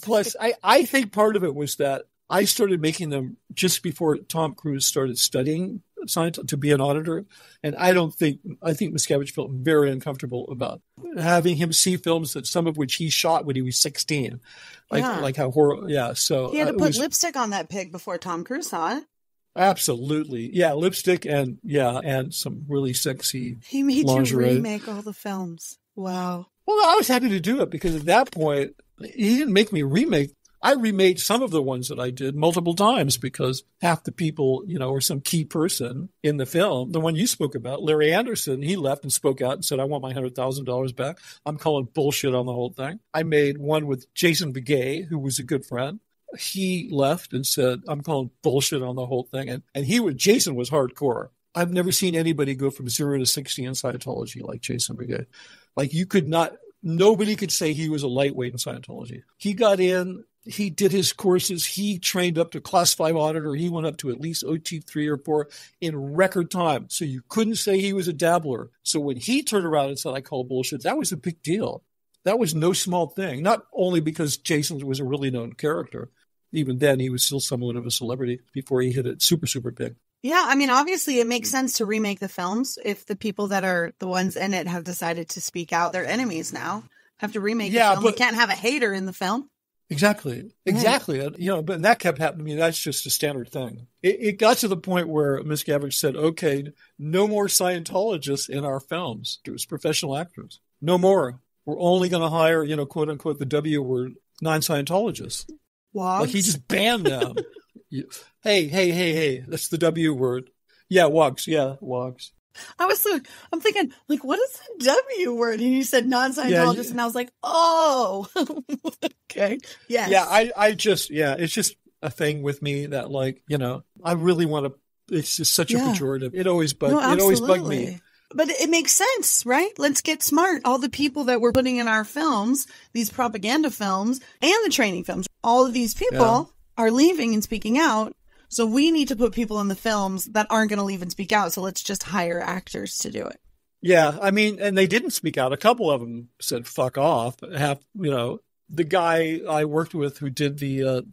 Plus I think part of it was that I started making them just before Tom Cruise started studying science to be an auditor. And I think Miscavige felt very uncomfortable about having him see films that some of which he shot when he was 16. Like how horrible. Yeah. So he had to put lipstick on that pig before Tom Cruise saw it. Absolutely. Yeah. Lipstick and some really sexy He made lingerie. you remake all the films. Wow. Well, I was happy to do it because at that point, he didn't make me remake. I remade some of the ones that I did multiple times because half the people, or some key person in the film, the one you spoke about, Larry Anderson, he left and spoke out and said, I want my $100,000 back. I'm calling bullshit on the whole thing. I made one with Jason Begay, who was a good friend. He left and said, I'm calling bullshit on the whole thing. And Jason was hardcore. I've never seen anybody go from 0 to 60 in Scientology like Jason Begay. Like nobody could say he was a lightweight in Scientology. He got in, he did his courses, he trained up to class 5 auditor, he went up to at least OT 3 or 4 in record time. So you couldn't say he was a dabbler. So when he turned around and said, I call bullshit, that was a big deal. That was no small thing, not only because Jason was a really known character. Even then, he was still somewhat of a celebrity before he hit it super, super big. Yeah, I mean, obviously it makes sense to remake the films if the people that are the ones in it have decided to speak out. They're enemies now. Have to remake the film. But you can't have a hater in the film. Exactly. But that kept happening. I mean, that's just a standard thing. It got to the point where Miscavige said, okay, no more Scientologists in our films. It was professional actors. No more. We're only going to hire, quote unquote, the W word, non-Scientologists. Wogs? Like he just banned them. Hey, that's the W word. Yeah, wogs. Yeah, wogs. I'm thinking, like, what is the W word? And you said non-Scientologist, and I was like, oh, okay. Yes. Yeah, it's just a thing with me that, like, I really want to, it's just such a pejorative. It always bugged me. But it makes sense, right? Let's get smart. All the people that we're putting in our films, these propaganda films and the training films, all of these people are leaving and speaking out. So we need to put people in the films that aren't going to leave and speak out. So let's just hire actors to do it. Yeah. I mean, and they didn't speak out. A couple of them said, fuck off. The guy I worked with who did the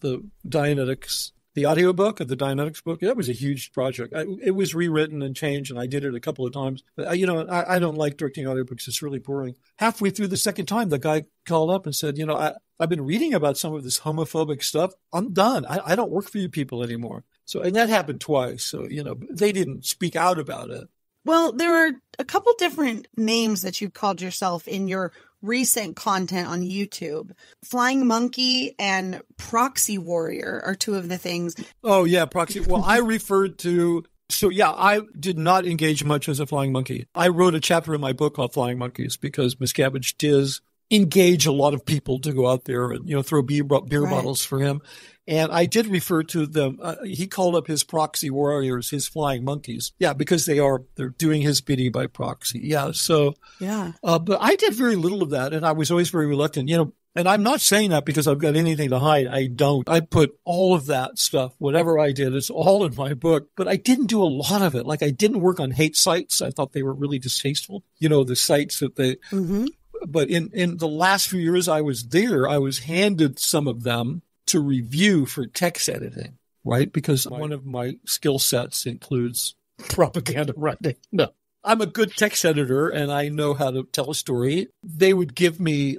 Dianetics, the audiobook of the Dianetics book, that was a huge project. It was rewritten and changed, and I did it a couple of times. But, I don't like directing audiobooks. It's really boring. Halfway through the second time, the guy called up and said, I've been reading about some of this homophobic stuff. I'm done. I don't work for you people anymore. So, and that happened twice. So, they didn't speak out about it. Well, there are a couple different names that you've called yourself in your recent content on YouTube. Flying Monkey and Proxy Warrior are two of the things. Oh, yeah, Proxy. Well, I referred to... So, yeah, I did not engage much as a flying monkey. I wrote a chapter in my book called Flying Monkeys because Miscavige does engage a lot of people to go out there and, throw beer bottles for him. And I did refer to them. He called up his proxy warriors, his flying monkeys. Yeah, because they're doing his bidding by proxy. Yeah. So, yeah. But I did very little of that. And I was always very reluctant, and I'm not saying that because I've got anything to hide. I don't. I put all of that stuff, whatever I did, it's all in my book, but I didn't do a lot of it. Like I didn't work on hate sites. I thought they were really distasteful. The sites that they, but in the last few years I was there, I was handed some of them to review for text editing, right? Because one of my skill sets includes propaganda writing. No, I'm a good text editor and I know how to tell a story. They would give me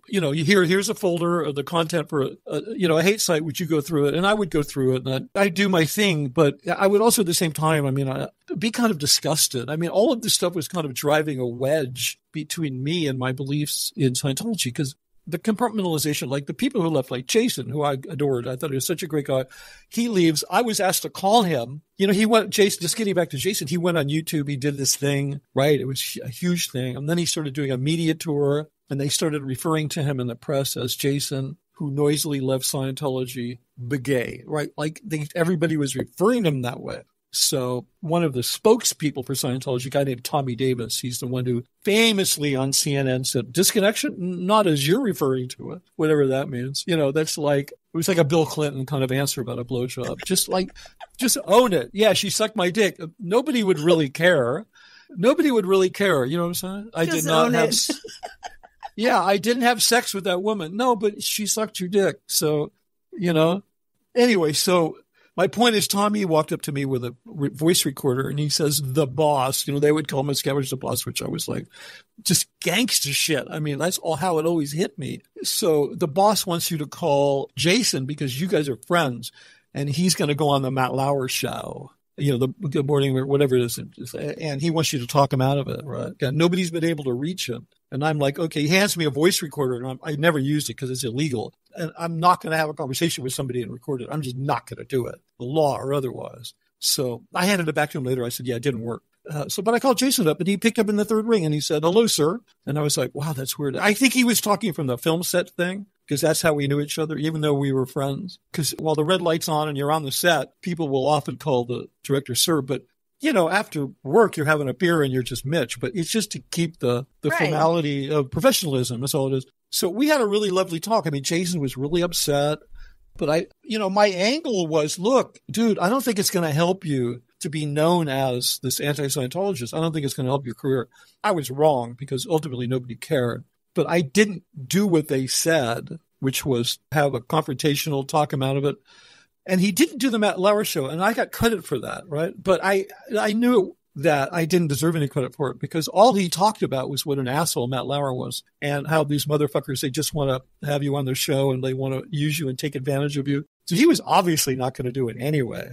here's a folder of the content for a hate site. Would you go through it? And I would go through it and I do my thing, but I would also at the same time, I'd be kind of disgusted. All of this stuff was kind of driving a wedge between me and my beliefs in Scientology because the compartmentalization, like the people who left, like Jason, who I adored, I thought he was such a great guy. He leaves. I was asked to call him. Jason, just getting back to Jason, he went on YouTube. He did this thing, right? It was a huge thing. And then he started doing a media tour and they started referring to him in the press as Jason, who noisily left Scientology begay, right? Like everybody was referring to him that way. So one of the spokespeople for Scientology, a guy named Tommy Davis, he's the one who famously on CNN said, disconnection, not as you're referring to it, whatever that means. That's like, it was like a Bill Clinton kind of answer about a blowjob. Just own it. Yeah, she sucked my dick. Nobody would really care. Nobody would really care. You know what I'm saying? I didn't have sex with that woman. No, but she sucked your dick. So, anyway, so my point is, Tommy walked up to me with a voice recorder and he says, the boss, they would call Miscavige the boss, which I was like, just gangster shit. That's all how it always hit me. So the boss wants you to call Jason because you guys are friends and he's going to go on the Matt Lauer show, the Good Morning or whatever it is. And he wants you to talk him out of it, right? And nobody's been able to reach him. And I'm like, okay, he hands me a voice recorder and I never used it because it's illegal. And I'm not going to have a conversation with somebody and record it. I'm just not going to do it, the law or otherwise. So I handed it back to him later. I said, yeah, it didn't work. But I called Jason up and he picked up in the third ring and he said, hello, sir. And I was like, wow, that's weird. I think he was talking from the film set thing because that's how we knew each other, even though we were friends. Because while the red light's on and you're on the set, people will often call the director, sir. But after work, you're having a beer and you're just Mitch, but it's just to keep the right. Formality of professionalism. That's all it is. So we had a really lovely talk. Jason was really upset, but my angle was, look, dude, I don't think it's going to help you to be known as this anti-Scientologist. I don't think it's going to help your career. I was wrong because ultimately nobody cared, but I didn't do what they said, which was have a confrontational, talk him out of it. And he didn't do the Matt Lauer show, and I got credit for that, right? But I knew that I didn't deserve any credit for it because all he talked about was what an asshole Matt Lauer was and how these motherfuckers, they just want to have you on their show and they want to use you and take advantage of you. So he was obviously not going to do it anyway.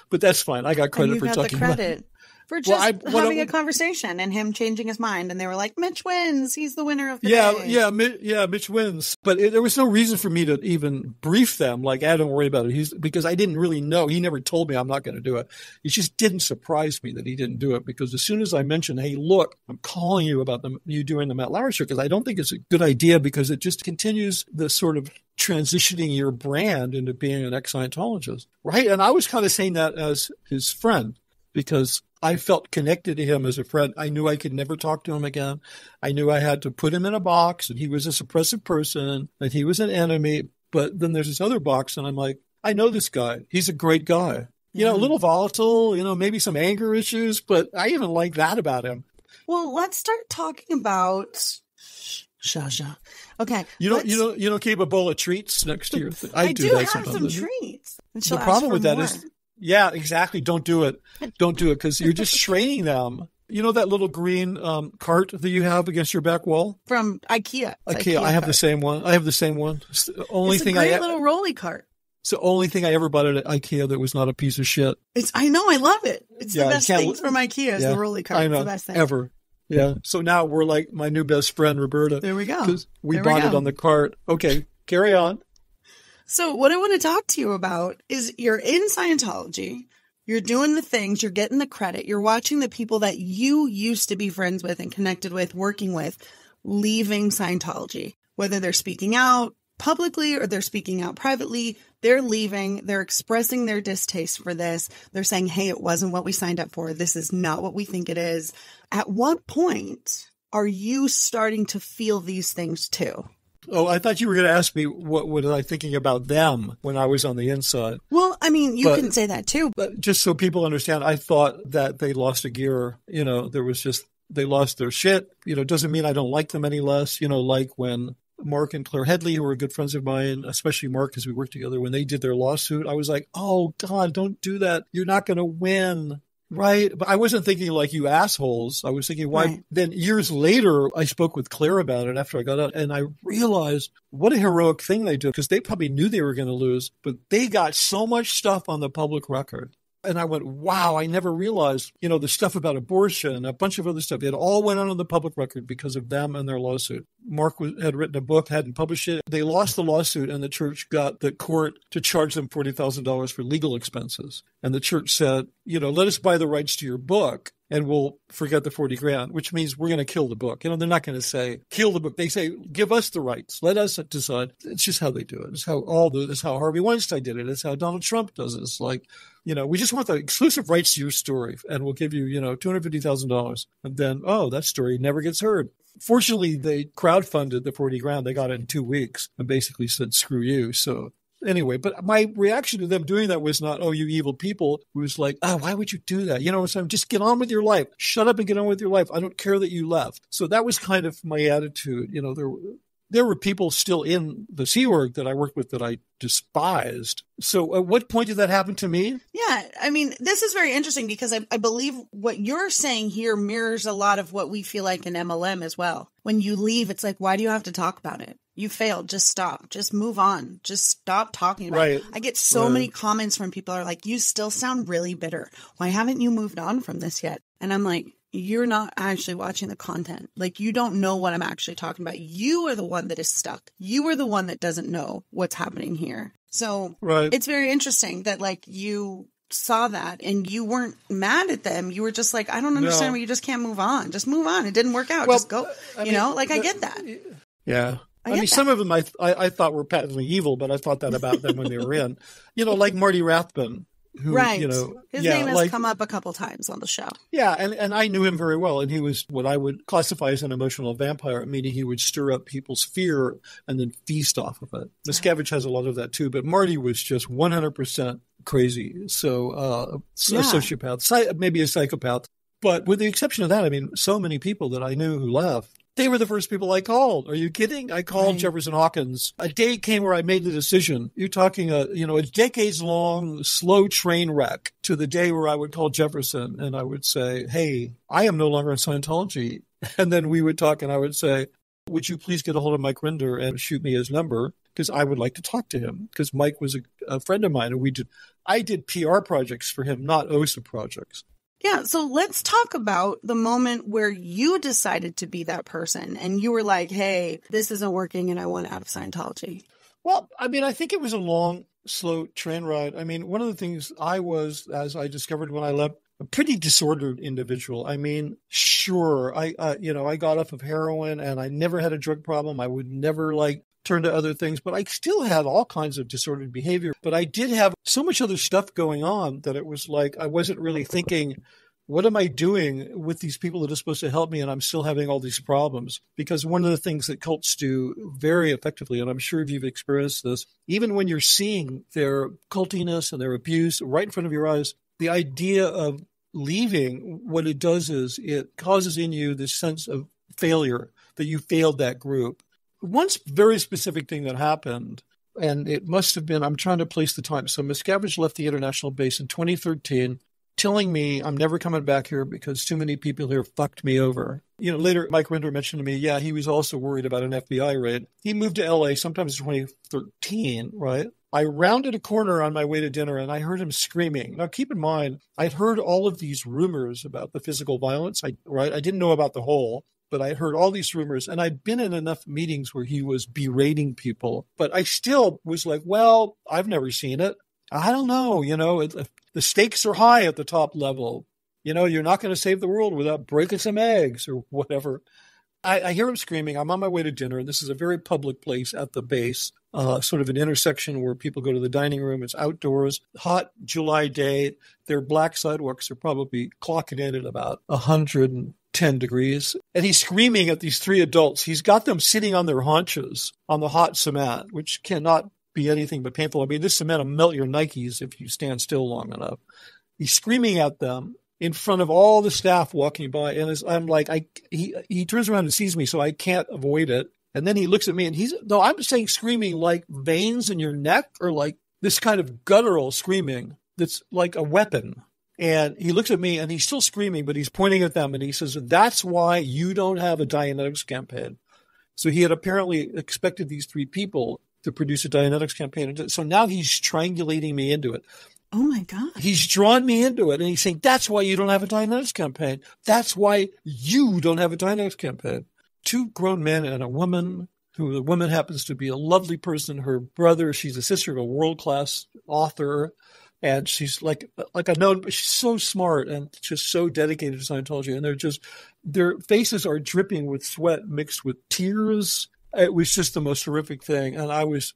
But that's fine. I got credit for talking about it. For just having a conversation and him changing his mind. And they were like, Mitch wins. He's the winner of the day. Mitch wins. But there was no reason for me to even brief them. Like, don't worry about it. Because I didn't really know. He never told me I'm not going to do it. It just didn't surprise me that he didn't do it. Because as soon as I mentioned, hey, look, I'm calling you about you doing the Matt Lauer show, because I don't think it's a good idea because it just continues the sort of transitioning your brand into being an ex-Scientologist. Right. And I was kind of saying that as his friend. because I felt connected to him as a friend. I knew I could never talk to him again. I knew I had to put him in a box, and he was a suppressive person, and he was an enemy. But then there's this other box, and I'm like, I know this guy. He's a great guy. You know, a little volatile, you know, maybe some anger issues, but I even like that about him. Well, let's start talking about Shaja. Okay. You don't keep a bowl of treats next to your thing. I do do that have sometimes. some treats. The problem with that is, yeah, exactly. Don't do it. Don't do it because you're just training them. You know that little green cart that you have against your back wall? From IKEA. IKEA. I have the same one. It's the only it's thing a great little rolly cart. It's the only thing I ever bought at IKEA that was not a piece of shit. I know. I love it. It's the best thing from IKEA is the rolly cart. I know. It's the best thing. Ever. Yeah. So now we're like my new best friend, Roberta. There we go. Because we bonded on the cart. Okay. Carry on. So what I want to talk to you about is you're in Scientology. You're doing the things. You're getting the credit. You're watching the people that you used to be friends with and connected with, working with, leaving Scientology. Whether they're speaking out publicly or they're speaking out privately, they're leaving. They're expressing their distaste for this. They're saying, hey, it wasn't what we signed up for. This is not what we think it is. At what point are you starting to feel these things too? Oh, I thought you were going to ask me what was I thinking about them when I was on the inside. Well, I mean, you can say that too. But just so people understand, I thought that they lost a gear. You know, they lost their shit. You know, it doesn't mean I don't like them any less. You know, like when Mark and Claire Headley, who were good friends of mine, especially Mark, because we worked together, when they did their lawsuit, I was like, oh, God, don't do that. You're not going to win. Right. But I wasn't thinking like you assholes. I was thinking why. Right. Then years later, I spoke with Claire about it after I got out, and I realized what a heroic thing they did, because they probably knew they were going to lose, but they got so much stuff on the public record. And I went, wow, I never realized, you know, the stuff about abortion and a bunch of other stuff. It all went on the public record because of them and their lawsuit. Mark had written a book, hadn't published it. They lost the lawsuit, and the church got the court to charge them $40,000 for legal expenses. And the church said, you know, let us buy the rights to your book, and we'll forget the $40,000, which means we're going to kill the book. You know, they're not going to say, kill the book. They say, give us the rights. Let us decide. It's just how they do it. It's how it's how Harvey Weinstein did it. It's how Donald Trump does it. It's like, you know, we just want the exclusive rights to your story, and we'll give you, you know, $250,000. And then, oh, that story never gets heard. Fortunately, they crowdfunded the $40,000. They got it in 2 weeks and basically said, screw you. So anyway, but my reaction to them doing that was not, oh, you evil people. It was like, oh, why would you do that? You know what I'm saying? Just get on with your life. Shut up and get on with your life. I don't care that you left. So that was kind of my attitude. You know, there were people still in the Sea Org that I worked with that I despised. So at what point did that happen to me? Yeah. I mean, this is very interesting because I believe what you're saying here mirrors a lot of what we feel like in MLM as well. When you leave, it's like, why do you have to talk about it? You failed. Just stop. Just move on. Just stop talking about it. I get so many comments from people are like, you still sound really bitter. Why haven't you moved on from this yet? And I'm like, you're not actually watching the content. Like, you don't know what I'm actually talking about. You are the one that is stuck. You are the one that doesn't know what's happening here. So it's very interesting that like you saw that and you weren't mad at them. You were just like, I don't understand why you just can't move on. Just move on. It didn't work out. Just go. I get that. Yeah. I mean, some of them I thought were patently evil, but I thought that about them when they were in. You know, like Marty Rathbun. Who, you know, his name has come up a couple times on the show. Yeah, and I knew him very well, and he was what I would classify as an emotional vampire, meaning he would stir up people's fear and then feast off of it. Miscavige has a lot of that too, but Marty was just 100% crazy. So a sociopath, maybe a psychopath. But with the exception of that, I mean, so many people that I knew who left, they were the first people I called. Are you kidding? I called Jefferson Hawkins. A day came where I made the decision. You're talking a decades-long slow train wreck to the day where I would call Jefferson and I would say, hey, I am no longer in Scientology. And then we would talk and I would say, would you please get a hold of Mike Rinder and shoot me his number? Because I would like to talk to him. Because Mike was a friend of mine. And I did PR projects for him, not OSA projects. Yeah, so let's talk about the moment where you decided to be that person and you were like, hey, this isn't working and I want out of Scientology. Well, I mean, I think it was a long, slow train ride. I mean, one of the things I was, as I discovered when I left, a pretty disordered individual. I mean, sure, I got off of heroin and I never had a drug problem. I would never turned to other things, but I still had all kinds of disordered behavior. But I did have so much other stuff going on that it was like I wasn't really thinking, what am I doing with these people that are supposed to help me? And I'm still having all these problems. Because one of the things that cults do very effectively, and I'm sure you've experienced this, even when you're seeing their cultiness and their abuse right in front of your eyes, the idea of leaving, what it does is it causes in you this sense of failure, that you failed that group. One very specific thing that happened, and it must have been, I'm trying to place the time. So Miscavige left the international base in 2013, telling me I'm never coming back here because too many people here fucked me over. Later, Mike Rinder mentioned to me, yeah, he was also worried about an FBI raid. He moved to LA sometime in 2013, right? I rounded a corner on my way to dinner and I heard him screaming. Now, keep in mind, I'd heard all of these rumors about the physical violence, right? I didn't know about the whole, but I heard all these rumors, and I'd been in enough meetings where he was berating people. But I still was like, well, I've never seen it. I don't know. The stakes are high at the top level. You're not going to save the world without breaking some eggs or whatever. I hear him screaming. I'm on my way to dinner. This is a very public place at the base, sort of an intersection where people go to the dining room. It's outdoors, hot July day. Their black sidewalks are probably clocking in at about 110 degrees. And he's screaming at these three adults. He's got them sitting on their haunches on the hot cement, which cannot be anything but painful. I mean, this cement will melt your Nikes if you stand still long enough. He's screaming at them in front of all the staff walking by. And I'm like, he turns around and sees me, so I can't avoid it. And then he looks at me and I'm saying screaming like veins in your neck, or like this kind of guttural screaming that's like a weapon. And he looks at me and he's still screaming, but he's pointing at them and he says, that's why you don't have a Dianetics campaign. So he had apparently expected these three people to produce a Dianetics campaign. So now he's triangulating me into it. Oh my God. He's drawn me into it, and he's saying, that's why you don't have a Dianetics campaign. That's why you don't have a Dianetics campaign. Two grown men and a woman, who the woman happens to be a lovely person. Her brother, she's a sister of a world-class author, and she's like a known, she's so smart and just so dedicated to Scientology. And their faces are dripping with sweat mixed with tears. It was just the most horrific thing. And I was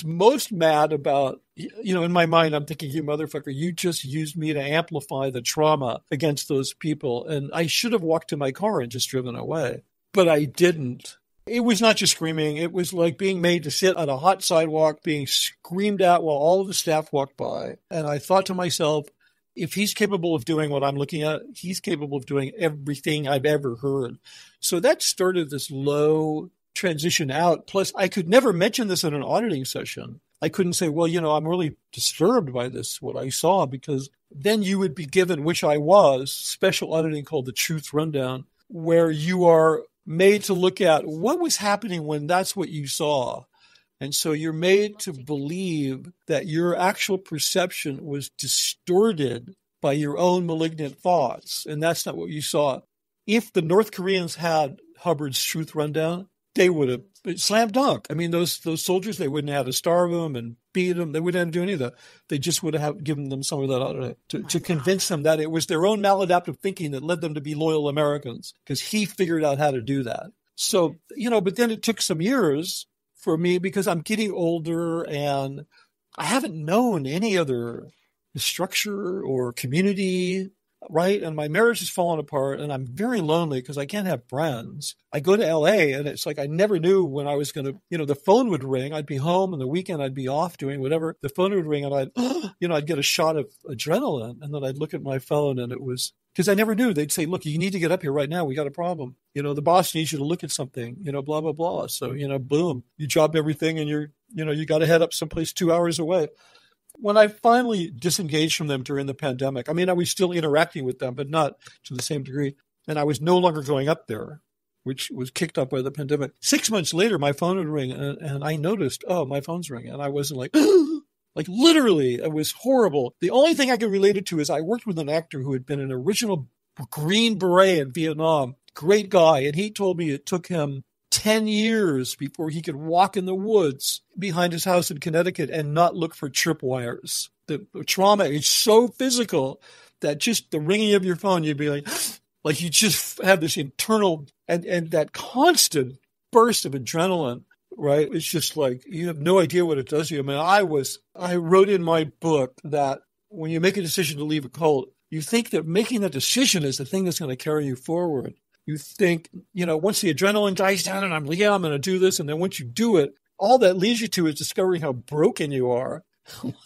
most mad about, in my mind, I'm thinking, you motherfucker, you just used me to amplify the trauma against those people. And I should have walked to my car and just driven away. But I didn't. It was not just screaming. It was like being made to sit on a hot sidewalk, being screamed at while all of the staff walked by. And I thought to myself, if he's capable of doing what I'm looking at, he's capable of doing everything I've ever heard. So that started this low transition out. Plus, I could never mention this in an auditing session. I couldn't say, well, I'm really disturbed by this, what I saw, because then you would be given, which I was, special auditing called the Truth Rundown, where you are made to look at what was happening when that's what you saw. And so you're made to believe that your actual perception was distorted by your own malignant thoughts. And that's not what you saw. If the North Koreans had Hubbard's Truth Rundown, they would have slam dunk. I mean, those soldiers, they wouldn't have to starve them and beat them. They wouldn't have to do any of that. They just would have given them some of that to convince them that it was their own maladaptive thinking that led them to be loyal Americans, because he figured out how to do that. So, but then it took some years for me, because I'm getting older and I haven't known any other structure or community, right? And my marriage has fallen apart and I'm very lonely because I can't have friends. I go to LA and it's like I never knew when I was going to, the phone would ring. I'd be home, and the weekend I'd be off doing whatever. The phone would ring and I'd get a shot of adrenaline, and then I'd look at my phone and it was, because I never knew. They'd say, look, you need to get up here right now. We got a problem. The boss needs you to look at something, blah, blah, blah. So, boom, you drop everything and you got to head up someplace 2 hours away. When I finally disengaged from them during the pandemic, I was still interacting with them, but not to the same degree. And I was no longer going up there, which was kicked up by the pandemic. 6 months later, my phone would ring and I noticed, oh, my phone's ringing. And I wasn't like, like literally, it was horrible. The only thing I could relate it to is I worked with an actor who had been an original Green Beret in Vietnam. Great guy. And he told me it took him 10 years before he could walk in the woods behind his house in Connecticut and not look for tripwires. The trauma is so physical that just the ringing of your phone, you'd be like you just have this internal and that constant burst of adrenaline right? It's just like, you have no idea what it does to you. I mean, I wrote in my book that when you make a decision to leave a cult, you think that making that decision is the thing that's going to carry you forward. You think, once the adrenaline dies down and I'm going to do this. And then once you do it, all that leads you to is discovering how broken you are,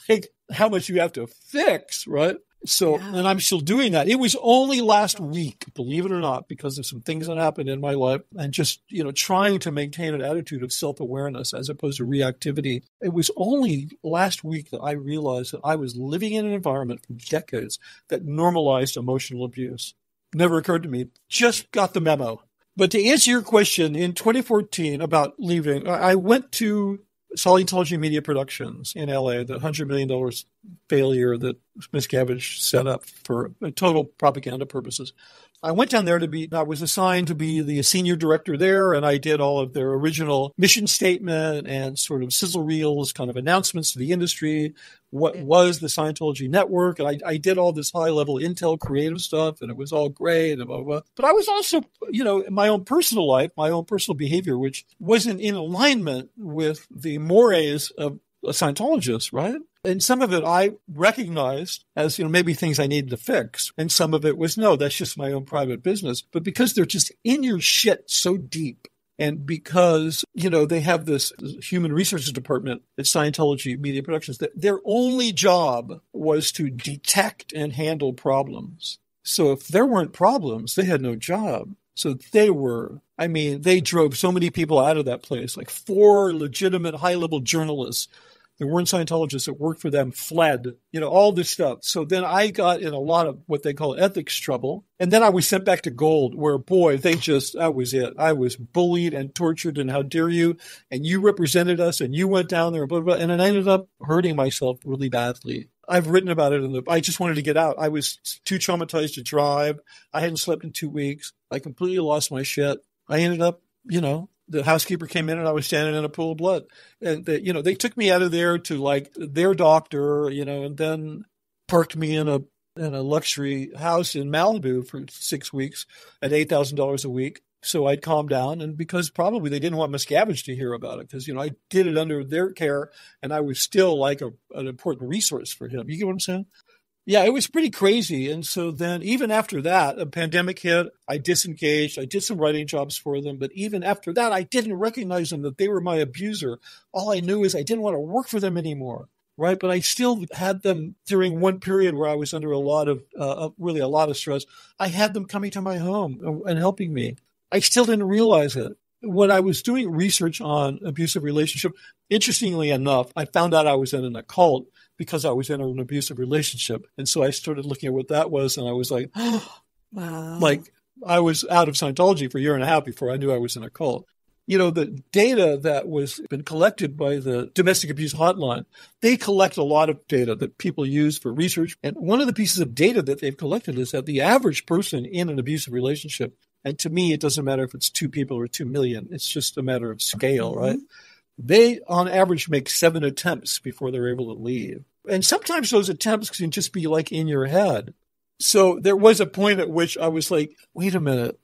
like how much you have to fix, right? So, and I'm still doing that. It was only last week, believe it or not, because of some things that happened in my life and just, trying to maintain an attitude of self-awareness as opposed to reactivity. It was only last week that I realized that I was living in an environment for decades that normalized emotional abuse. Never occurred to me. Just got the memo. But to answer your question, in 2014 about leaving, I went to Scientology Media Productions in LA, the $100 million failure that Miscavige set up for total propaganda purposes. I went down there I was assigned to be the senior director there, and I did all of their original mission statement and sort of sizzle reels, kind of announcements to the industry, what was the Scientology network. And I did all this high-level intel creative stuff, and it was all great. And blah, blah, blah. But I was also, in my own personal life, my own personal behavior, which wasn't in alignment with the mores of a Scientologist, right? And some of it I recognized as, maybe things I needed to fix. And some of it was, no, that's just my own private business. But because they're just in your shit so deep, and because, they have this human resources department at Scientology Media Productions, that their only job was to detect and handle problems. So if there weren't problems, they had no job. So they drove so many people out of that place, like 4 legitimate high-level journalists. There weren't Scientologists that worked for them, fled, all this stuff. So then I got in a lot of what they call ethics trouble. And then I was sent back to Gold, where, boy, that was it. I was bullied and tortured, and how dare you? And you represented us, and you went down there, blah, blah, blah. And I ended up hurting myself really badly. I've written about it I just wanted to get out. I was too traumatized to drive. I hadn't slept in 2 weeks. I completely lost my shit. I ended up, the housekeeper came in and I was standing in a pool of blood. And they took me out of there to like their doctor, and then parked me in a luxury house in Malibu for 6 weeks at $8,000 a week. So I'd calm down, and because probably they didn't want Miscavige to hear about it, because, I did it under their care, and I was still like an important resource for him. You get what I'm saying? Yeah, it was pretty crazy. And so then even after that, a pandemic hit, I disengaged. I did some writing jobs for them. But even after that, I didn't recognize them, that they were my abuser. All I knew is I didn't want to work for them anymore. Right. But I still had them during one period where I was under a lot of stress. I had them coming to my home and helping me. I still didn't realize it. When I was doing research on abusive relationship, interestingly enough, I found out I was in an occult because I was in an abusive relationship. And so I started looking at what that was, and I was like, wow. Like I was out of Scientology for a year and a half before I knew I was in a cult. The data that was been collected by the domestic abuse hotline, they collect a lot of data that people use for research. And one of the pieces of data that they've collected is that the average person in an abusive relationship, and to me, it doesn't matter if it's 2 people or 2 million. It's just a matter of scale, right? They, on average, make 7 attempts before they're able to leave. And sometimes those attempts can just be like in your head. So there was a point at which I was like, wait a minute,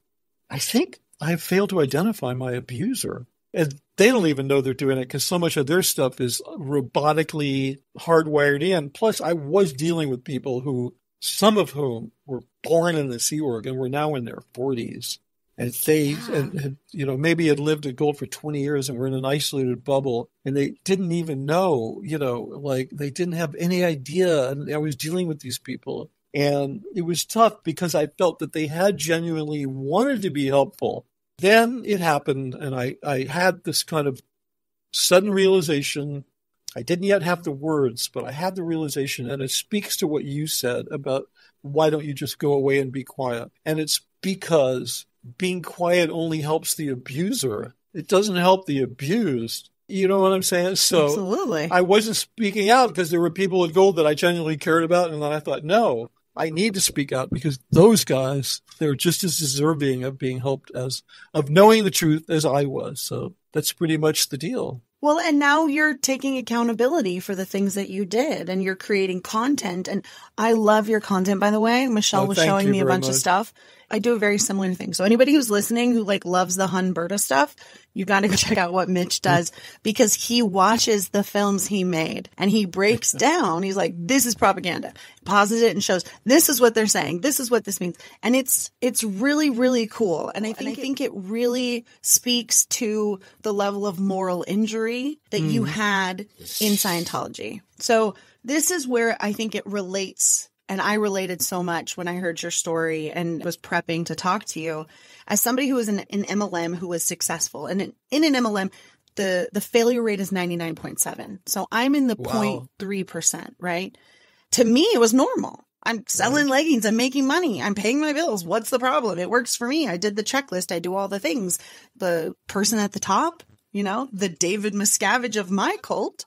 I think I failed to identify my abuser. And they don't even know they're doing it because so much of their stuff is robotically hardwired in. Plus, I was dealing with people some of whom were born in the Sea Org and were now in their 40s. And they, maybe had lived at Gold for 20 years and were in an isolated bubble, and they didn't even know, they didn't have any idea. And I was dealing with these people, and it was tough because I felt that they had genuinely wanted to be helpful. Then it happened, and I had this kind of sudden realization. I didn't yet have the words, but I had the realization, and it speaks to what you said about why don't you just go away and be quiet? And it's because being quiet only helps the abuser. It doesn't help the abused. You know what I'm saying? So absolutely. I wasn't speaking out because there were people at Gold that I genuinely cared about. And then I thought, no, I need to speak out because those guys, they're just as deserving of being helped of knowing the truth as I was. So that's pretty much the deal. Well, and now you're taking accountability for the things that you did, and you're creating content. And I love your content, by the way. Michelle was showing me a bunch of stuff. I do a very similar thing. So anybody who's listening who like loves the Roberta stuff, you got to go check out what Mitch does, because he watches the films he made and he breaks down. He's like, this is propaganda. Pauses it and shows, this is what they're saying. This is what this means. And it's really, really cool. And I think it really speaks to the level of moral injury that you had in Scientology. So this is where I think it relates. And I related so much when I heard your story and was prepping to talk to you. As somebody who was in an MLM who was successful, and in an MLM, the failure rate is 99.7. So I'm in the 0.3%, right? To me, it was normal. I'm selling leggings. I'm making money. I'm paying my bills. What's the problem? It works for me. I did the checklist. I do all the things. The person at the top, the David Miscavige of my cult,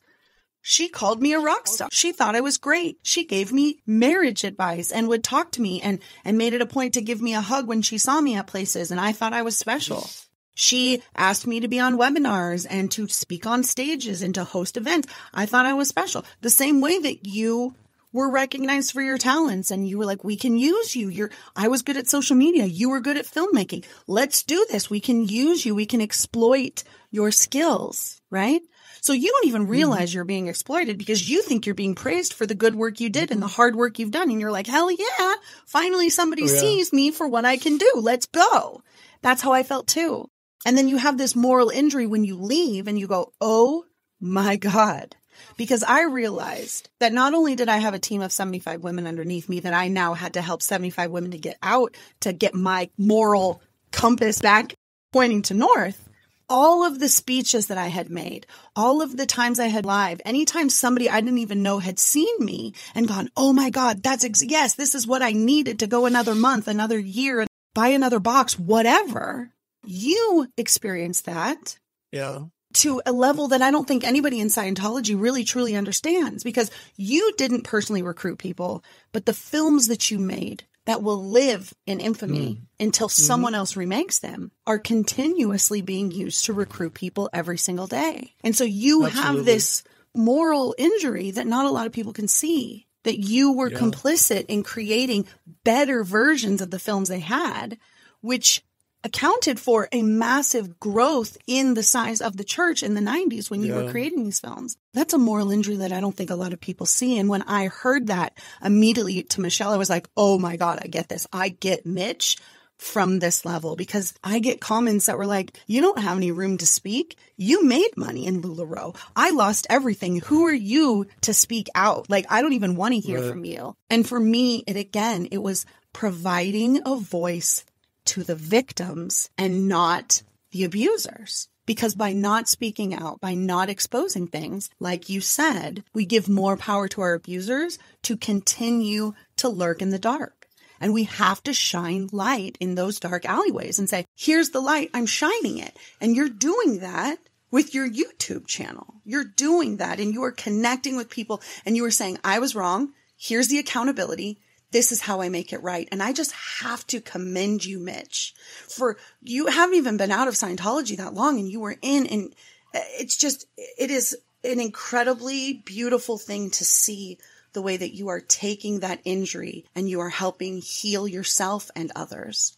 she called me a rock star. She thought I was great. She gave me marriage advice and would talk to me and made it a point to give me a hug when she saw me at places, and I thought I was special. She asked me to be on webinars and to speak on stages and to host events. I thought I was special. The same way that you were recognized for your talents and you were like, we can use you. I was good at social media. You were good at filmmaking. Let's do this. We can use you. We can exploit your skills, right? So you don't even realize you're being exploited because you think you're being praised for the good work you did and the hard work you've done. And you're like, hell yeah, finally somebody sees me for what I can do. Let's go. That's how I felt too. And then you have this moral injury when you leave and you go, oh my God. Because I realized that not only did I have a team of 75 women underneath me that I now had to help 75 women to get out, to get my moral compass back pointing to north, all of the speeches that I had made, all of the times I had live, anytime somebody I didn't even know had seen me and gone, oh my God, yes, this is what I needed to go another month, another year, buy another box, whatever. You experienced that. Yeah. To a level that I don't think anybody in Scientology really truly understands, because you didn't personally recruit people, but the films that you made that will live in infamy until someone else remakes them are continuously being used to recruit people every single day. And so you have this moral injury that not a lot of people can see, that you were complicit in creating better versions of the films they had, which accounted for a massive growth in the size of the church in the 90s when you were creating these films. That's a moral injury that I don't think a lot of people see. And when I heard that immediately to Michelle, I was like, oh my God, I get this. I get Mitch from this level, because I get comments that were like, you don't have any room to speak. You made money in LuLaRoe. I lost everything. Who are you to speak out? Like, I don't even want to hear from you. And for me, it was providing a voice to the victims and not the abusers. Because by not speaking out, by not exposing things, like you said, we give more power to our abusers to continue to lurk in the dark. And we have to shine light in those dark alleyways and say, here's the light, I'm shining it. And you're doing that with your YouTube channel. You're doing that and you are connecting with people and you are saying, I was wrong. Here's the accountability. This is how I make it right. And I just have to commend you, Mitch, for you haven't even been out of Scientology that long and you were in, and it is an incredibly beautiful thing to see the way that you are taking that injury and you are helping heal yourself and others.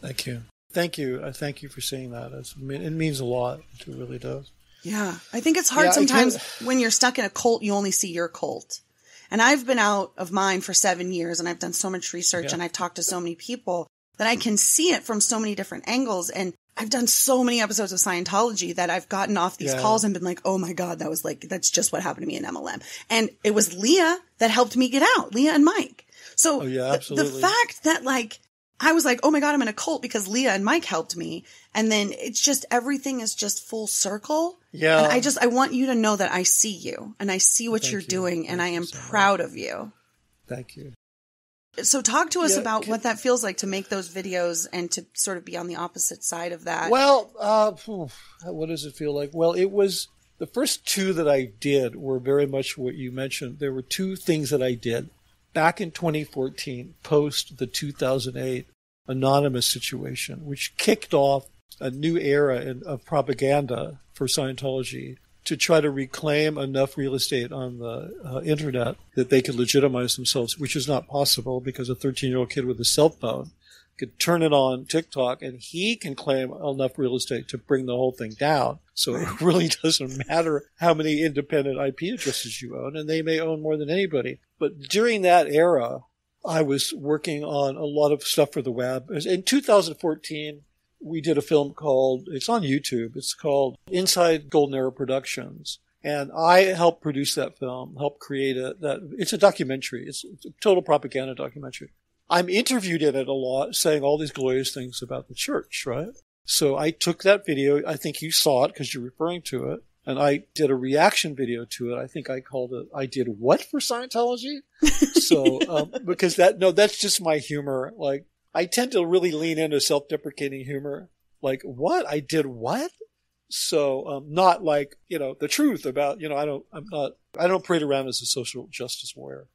Thank you. Thank you. Thank you for saying that. It means a lot. It really does. Yeah. I think it's hard sometimes when you're stuck in a cult, you only see your cult. And I've been out of mine for 7 years and I've done so much research and I've talked to so many people that I can see it from so many different angles. And I've done so many episodes of Scientology that I've gotten off these calls and been like, oh my God, that's just what happened to me in MLM. And it was Leah that helped me get out, Leah and Mike. So the fact that I was like, oh my God, I'm in a cult because Leah and Mike helped me. And then it's just, everything is just full circle. Yeah. And I want you to know that I see you and I see what you're doing and I am proud of you. Thank you. So talk to us about what that feels like to make those videos and to sort of be on the opposite side of that. Well, what does it feel like? Well, it was the first two that I did were very much what you mentioned. There were two things that I did back in 2014, post the 2008 anonymous situation, which kicked off a new era of propaganda for Scientology to try to reclaim enough real estate on the internet that they could legitimize themselves, which is not possible because a 13-year-old kid with a cell phone could turn it on TikTok, and he can claim enough real estate to bring the whole thing down. So it really doesn't matter how many independent IP addresses you own, and they may own more than anybody. But during that era, I was working on a lot of stuff for the web. In 2014, we did a film called, it's on YouTube, it's called Inside Golden Era Productions. And I helped produce that film, helped create it. It's a documentary. It's a total propaganda documentary. I'm interviewed in it a lot, saying all these glorious things about the church, right? So I took that video. I think you saw it because you're referring to it. And I did a reaction video to it. I think I called it, I did what for Scientology? So, because that's just my humor. Like, I tend to really lean into self-deprecating humor. Like, what? I did what? So, not like, the truth about, I don't parade around as a social justice warrior.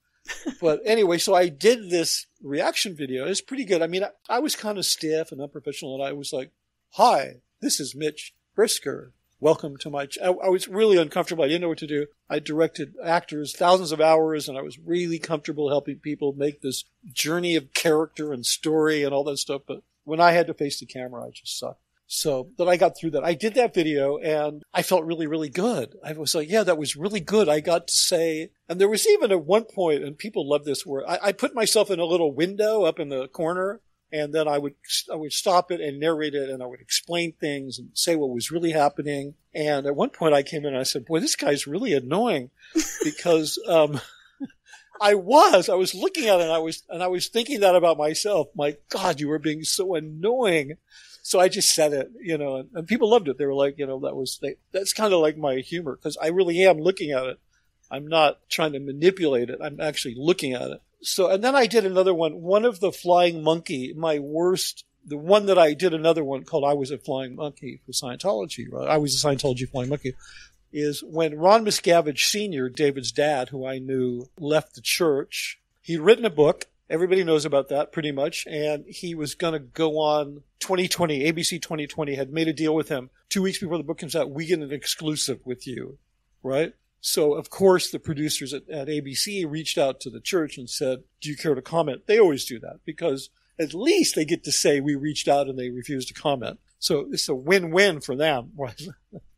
But anyway, so I did this reaction video. It's pretty good. I mean, I was kind of stiff and unprofessional, and I was like, hi, this is Mitch Brisker. Welcome to my I was really uncomfortable. I didn't know what to do. I directed actors thousands of hours, and I was really comfortable helping people make this journey of character and story and all that stuff. But when I had to face the camera, I just sucked. So, but I got through that. I did that video, and I felt really, really good. I was like, yeah, that was really good. I got to say, and there was even at one point, and people love this, where I put myself in a little window up in the corner, and then I would stop it and narrate it, and I would explain things and say what was really happening. And at one point I came in and I said, boy, this guy's really annoying, because I was looking at it, and I was thinking that about myself. My God, you were being so annoying. So I just said it, and people loved it. They were like, that's kind of like my humor, because I really am looking at it. I'm not trying to manipulate it. I'm actually looking at it. So, and then I did another one of the flying monkey, the one that I did another one called I Was a Flying Monkey for Scientology. Right? I was a Scientology flying monkey. Is when Ron Miscavige Sr., David's dad, who I knew, left the church. He'd written a book. Everybody knows about that pretty much. And he was going to go on 2020, ABC 2020 had made a deal with him. 2 weeks before the book comes out, we get an exclusive with you, right? So, of course, the producers at ABC reached out to the church and said, do you care to comment? They always do that, because at least they get to say we reached out and they refused to comment. So it's a win-win for them, right?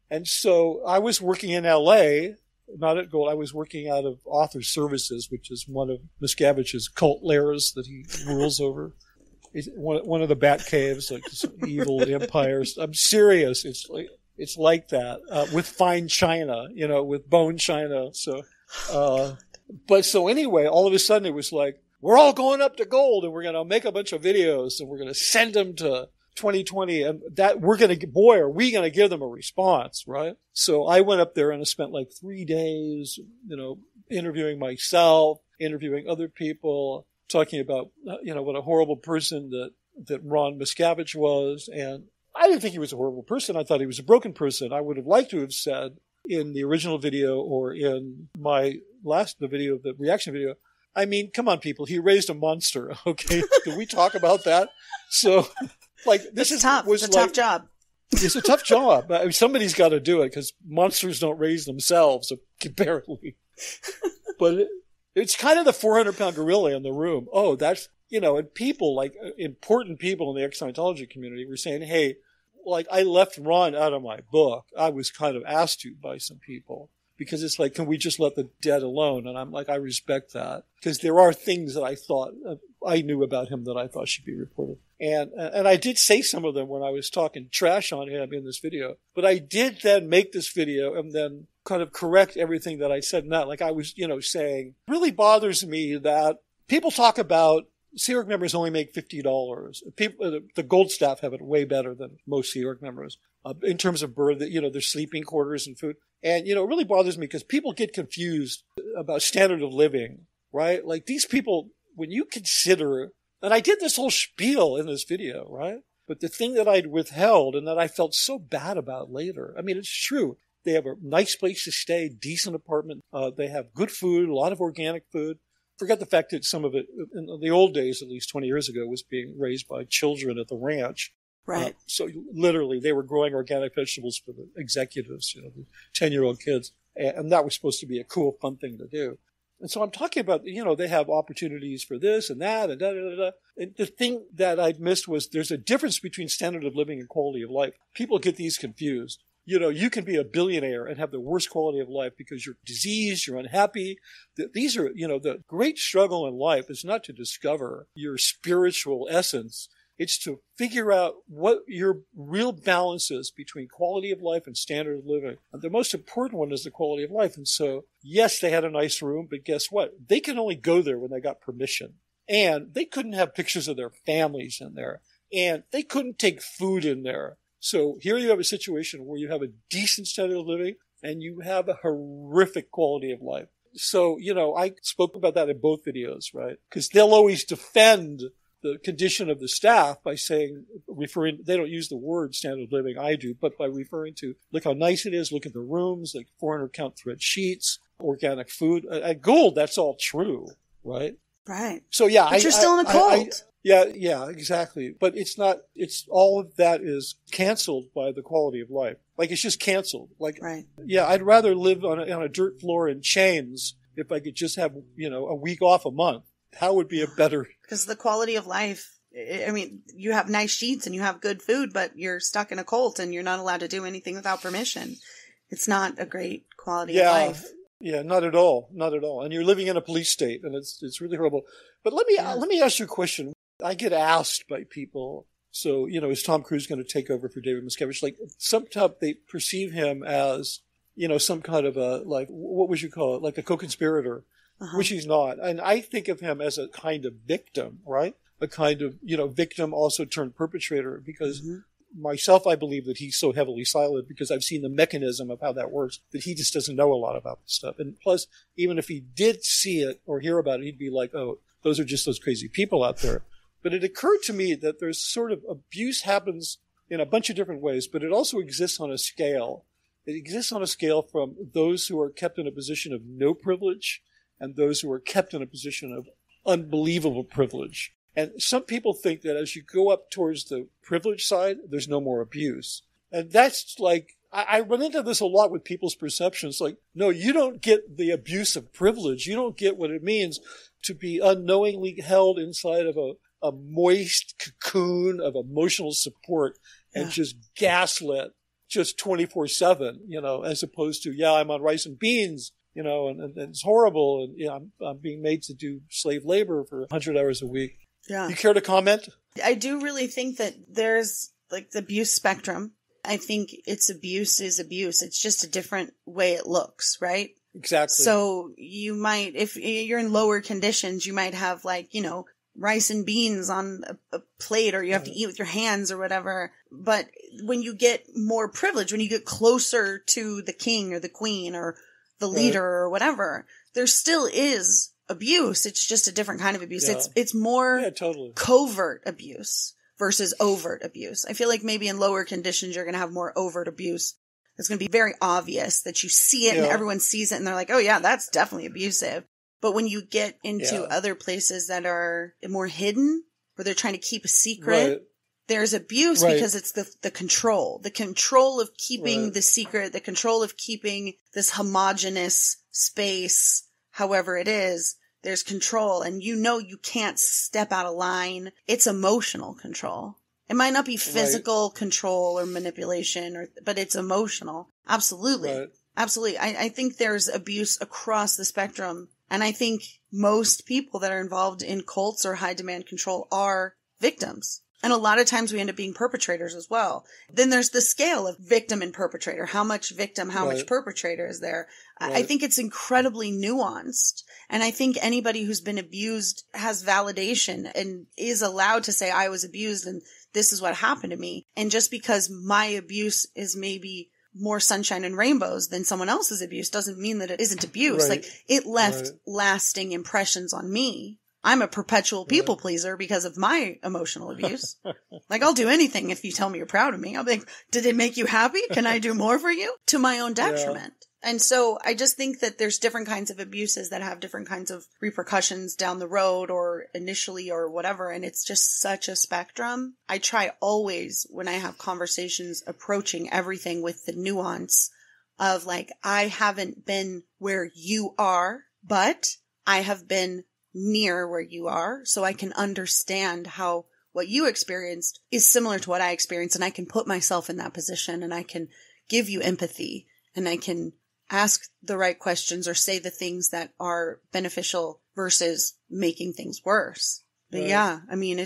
And so I was working in L.A., not at Gold. I was working out of Author Services, which is one of Miscavige's cult lairs that he rules over. It's one of the bat caves, like this evil empires. I'm serious. It's like that, with fine china, with bone china. So, but so anyway, all of a sudden it was like, we're all going up to Gold, and we're going to make a bunch of videos, and we're going to send them to 2020, and that are we going to give them a response, right? So I went up there and I spent like 3 days, interviewing myself, interviewing other people, talking about, what a horrible person that Ron Miscavige was. And I didn't think he was a horrible person. I thought he was a broken person. I would have liked to have said in the original video or in the video, the reaction video, I mean, come on, people, he raised a monster. Okay. Can we talk about that? So like, this is tough. It's a tough job. It's a tough job. I mean, somebody's got to do it, because monsters don't raise themselves, apparently. But it's kind of the 400-pound gorilla in the room. Oh, that's, and people, like important people in the ex-Scientology community were saying, hey, like, I left Ron out of my book. I was kind of asked to by some people, because it's like, can we just let the dead alone? And I'm like, I respect that, because there are things that I thought I knew about him that I thought should be reported. And I did say some of them when I was talking trash on him in this video. But I did then make this video and then kind of correct everything that I said in that. Like I was, saying, it really bothers me that people talk about Sea Org members only make $50. The Gold staff have it way better than most Sea Org members in terms of their sleeping quarters and food. And, it really bothers me because people get confused about standard of living, right? Like these people, when you consider, and I did this whole spiel in this video, right? But the thing that I'd withheld and that I felt so bad about later, I mean, it's true. They have a nice place to stay, decent apartment. They have good food, a lot of organic food. Forget the fact that some of it, in the old days, at least 20 years ago, was being raised by children at the ranch. Right. So literally, they were growing organic vegetables for the executives, the 10-year-old kids. And that was supposed to be a cool, fun thing to do. And so I'm talking about, they have opportunities for this and that and da, da, da, da. And the thing that I'd missed was there's a difference between standard of living and quality of life. People get these confused. You can be a billionaire and have the worst quality of life because you're diseased, you're unhappy. These are, the great struggle in life is not to discover your spiritual essence. It's to figure out what your real balance is between quality of life and standard of living. And the most important one is the quality of life. And so, yes, they had a nice room, but guess what? They can only go there when they got permission. And they couldn't have pictures of their families in there. And they couldn't take food in there. So here you have a situation where you have a decent standard of living and you have a horrific quality of life. So, I spoke about that in both videos, right? Because they'll always defend the condition of the staff by they don't use the word standard of living, I do, but by referring to, look how nice it is, look at the rooms, like 400 count thread sheets, organic food. At Gold, that's all true, right? Right. So yeah. But you're still in a cult. Yeah, exactly. But all of that is canceled by the quality of life. Like it's just canceled. Like, right. Yeah, I'd rather live on a dirt floor in chains if I could just have, a week off a month. That would be a better... Because the quality of life, you have nice sheets and you have good food, but you're stuck in a cult and you're not allowed to do anything without permission. It's not a great quality of life. Yeah, not at all. Not at all. And you're living in a police state and it's really horrible. But let me ask you a question. I get asked by people, so, is Tom Cruise going to take over for David Miscavige? Like, sometimes they perceive him as, some kind of what would you call it? Like a co-conspirator. Uh-huh. Which he's not. And I think of him as a kind of victim, right? A kind of, victim also turned perpetrator because myself, I believe that he's so heavily silent because I've seen the mechanism of how that works that he just doesn't know a lot about this stuff. And plus, even if he did see it or hear about it, he'd be like, oh, those are just those crazy people out there. But it occurred to me that there's sort of abuse happens in a bunch of different ways, but it also exists on a scale. It exists on a scale from those who are kept in a position of no privilege and those who are kept in a position of unbelievable privilege. And some people think that as you go up towards the privilege side, there's no more abuse. And that's like, I run into this a lot with people's perceptions. Like, no, you don't get the abuse of privilege. You don't get what it means to be unknowingly held inside of a moist cocoon of emotional support and just gaslit just 24/7, as opposed to, I'm on rice and beans, and it's horrible. And I'm being made to do slave labor for 100 hours a week. Yeah. You care to comment? I do really think that there's like the abuse spectrum. I think abuse is abuse. It's just a different way it looks, right? Exactly. So you might, if you're in lower conditions, you might have rice and beans on a plate, or you have to eat with your hands or whatever. But when you get more privilege, when you get closer to the king or the queen or the leader or whatever, there still is abuse. It's just a different kind of abuse. Yeah. It's more covert abuse versus overt abuse. I feel like maybe in lower conditions, you're going to have more overt abuse. It's going to be very obvious that you see it and everyone sees it and they're like, oh yeah, that's definitely abusive. But when you get into other places that are more hidden, where they're trying to keep a secret, there's abuse because it's the control of keeping the secret, the control of keeping this homogenous space, however it is. There's control, and you can't step out of line. It's emotional control. It might not be physical control or manipulation, but it's emotional. Absolutely. Right. Absolutely. I think there's abuse across the spectrum. And I think most people that are involved in cults or high demand control are victims. And a lot of times we end up being perpetrators as well. Then there's the scale of victim and perpetrator. How much victim, how much perpetrator is there? I think it's incredibly nuanced. And I think anybody who's been abused has validation and is allowed to say, I was abused and this is what happened to me. And just because my abuse is maybe more sunshine and rainbows than someone else's abuse doesn't mean that it isn't abuse. Like, it left lasting impressions on me. I'm a perpetual people pleaser because of my emotional abuse. Like, I'll do anything if you tell me you're proud of me. I'll be like, did it make you happy? Can I do more for you? To my own detriment. And so I just think that there's different kinds of abuses that have different kinds of repercussions down the road or initially or whatever. And it's just such a spectrum. I try always, when I have conversations, approaching everything with the nuance of like, I haven't been where you are, but I have been near where you are, so I can understand how what you experienced is similar to what I experienced, and I can put myself in that position, and I can give you empathy, and I can ask the right questions or say the things that are beneficial versus making things worse. But yeah, I mean,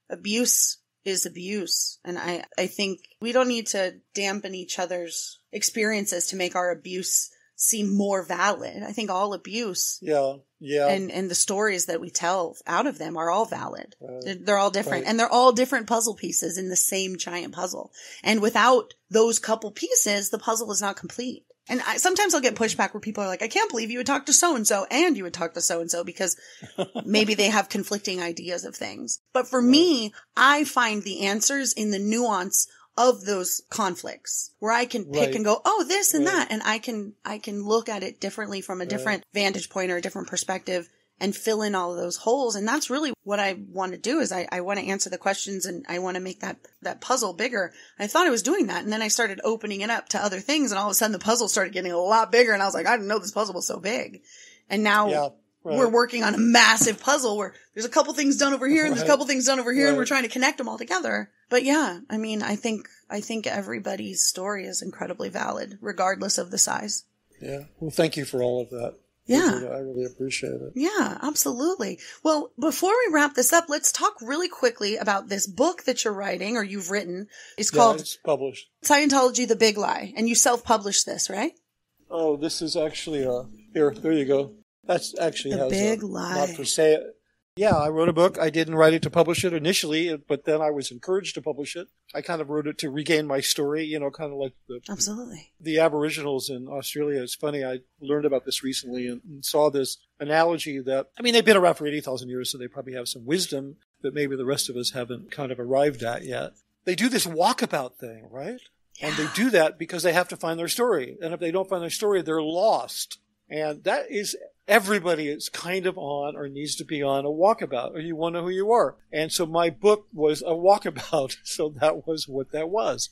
abuse is abuse. And I think we don't need to dampen each other's experiences to make our abuse seem more valid. I think all abuse and the stories that we tell out of them are all valid. They're all different. And they're all different puzzle pieces in the same giant puzzle. And without those couple pieces, the puzzle is not complete. And sometimes I'll get pushback where people are like, I can't believe you would talk to so-and-so and you would talk to so-and-so, because maybe they have conflicting ideas of things. But for me, I find the answers in the nuance of those conflicts, where I can pick and go, oh, this and that. And I can look at it differently from a different vantage point or a different perspective and fill in all of those holes. And that's really what I want to do, is I want to answer the questions, and I want to make that puzzle bigger. I thought I was doing that. And then I started opening it up to other things, and all of a sudden the puzzle started getting a lot bigger. And I was like, I didn't know this puzzle was so big. And now we're working on a massive puzzle where there's a couple things done over here and there's a couple things done over here, and we're trying to connect them all together. But yeah, I mean, I think everybody's story is incredibly valid, regardless of the size. Yeah. Well, thank you for all of that. Yeah. I really appreciate it. Yeah, absolutely. Well, before we wrap this up, let's talk really quickly about this book that you're writing, or you've written. It's called It's published. Scientology, The Big Lie. And you self-published this, right? Oh, this is actually here, there you go. That's actually The Big Lie. Not for sale. Yeah, I wrote a book. I didn't write it to publish it initially, but then I was encouraged to publish it. I kind of wrote it to regain my story, kind of like the Aboriginals in Australia. It's funny, I learned about this recently and saw this analogy that, I mean, they've been around for 80,000 years, so they probably have some wisdom that maybe the rest of us haven't kind of arrived at yet. They do this walkabout thing, right? Yeah. And they do that because they have to find their story. And if they don't find their story, they're lost. And that is, everybody is kind of on or needs to be on a walkabout, or you want to know who you are. And so my book was a walkabout. So that was what that was.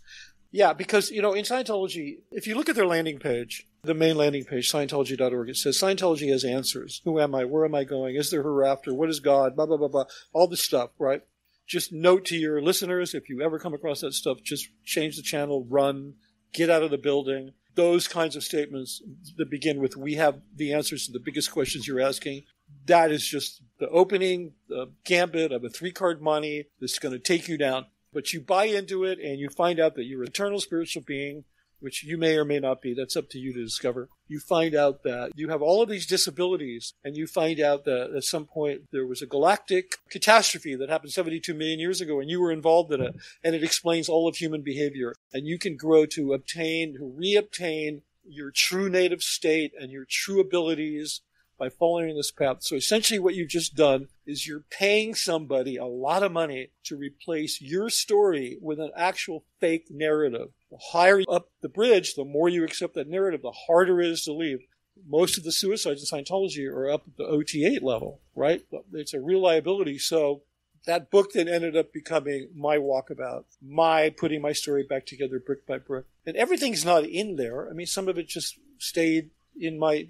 Yeah, because, in Scientology, if you look at their landing page, the main landing page, Scientology.org, it says Scientology has answers. Who am I? Where am I going? Is there hereafter? What is God? Blah, blah, blah, blah. All this stuff, right? Just note to your listeners, if you ever come across that stuff, just change the channel, run, get out of the building. Those kinds of statements that begin with, we have the answers to the biggest questions you're asking. That is just the opening, the gambit of a 3-card money that's going to take you down. But you buy into it and you find out that you're an eternal spiritual being, which you may or may not be. That's up to you to discover. You find out that you have all of these disabilities, and you find out that at some point there was a galactic catastrophe that happened 72 million years ago, and you were involved in it, and it explains all of human behavior. And you can grow to reobtain your true native state and your true abilities by following this path. So essentially what you've just done is you're paying somebody a lot of money to replace your story with an actual fake narrative. The higher up the bridge, the more you accept that narrative, the harder it is to leave. Most of the suicides in Scientology are up at the OT8 level, right? It's a real liability. So that book then ended up becoming my walkabout, my putting my story back together brick by brick. And everything's not in there. I mean, some of it just stayed in my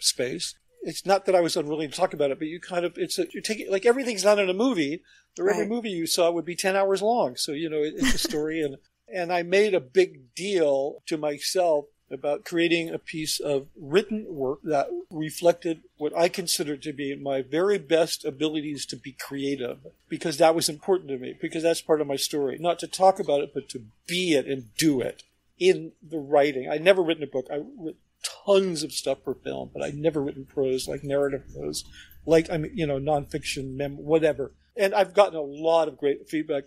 space. It's not that I was unwilling to talk about it, but you're taking, like, everything's not in a movie, or every movie you saw would be 10 hours long. So, it's a story. And I made a big deal to myself about creating a piece of written work that reflected what I considered to be my very best abilities to be creative, because that was important to me, because that's part of my story. Not to talk about it, but to be it and do it in the writing. I'd never written a book. I wrote tons of stuff for film, but I'd never written prose, like narrative prose, like, nonfiction, whatever. And I've gotten a lot of great feedback.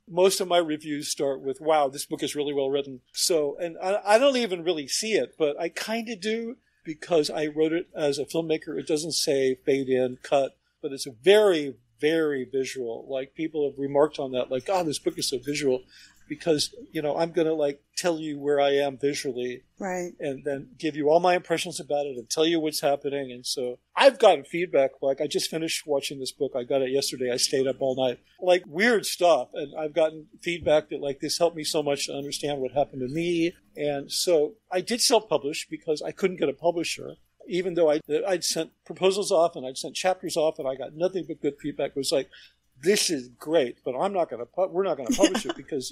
Most of my reviews start with, wow, this book is really well written. So, and I don't even really see it, but I kind of do, because I wrote it as a filmmaker. It doesn't say fade in, cut, but it's a very, very visual. Like, people have remarked on that, like, oh, this book is so visual, because, I'm going to, tell you where I am visually. Right. And then give you all my impressions about it and tell you what's happening. And so I've gotten feedback. Like, I just finished watching this book. I got it yesterday. I stayed up all night. Like, weird stuff. And I've gotten feedback that, this helped me so much to understand what happened to me. And so I did self-publish because I couldn't get a publisher. even though I'd sent proposals off and I'd sent chapters off and I got nothing but good feedback. It was like, this is great, but we're not going to publish it because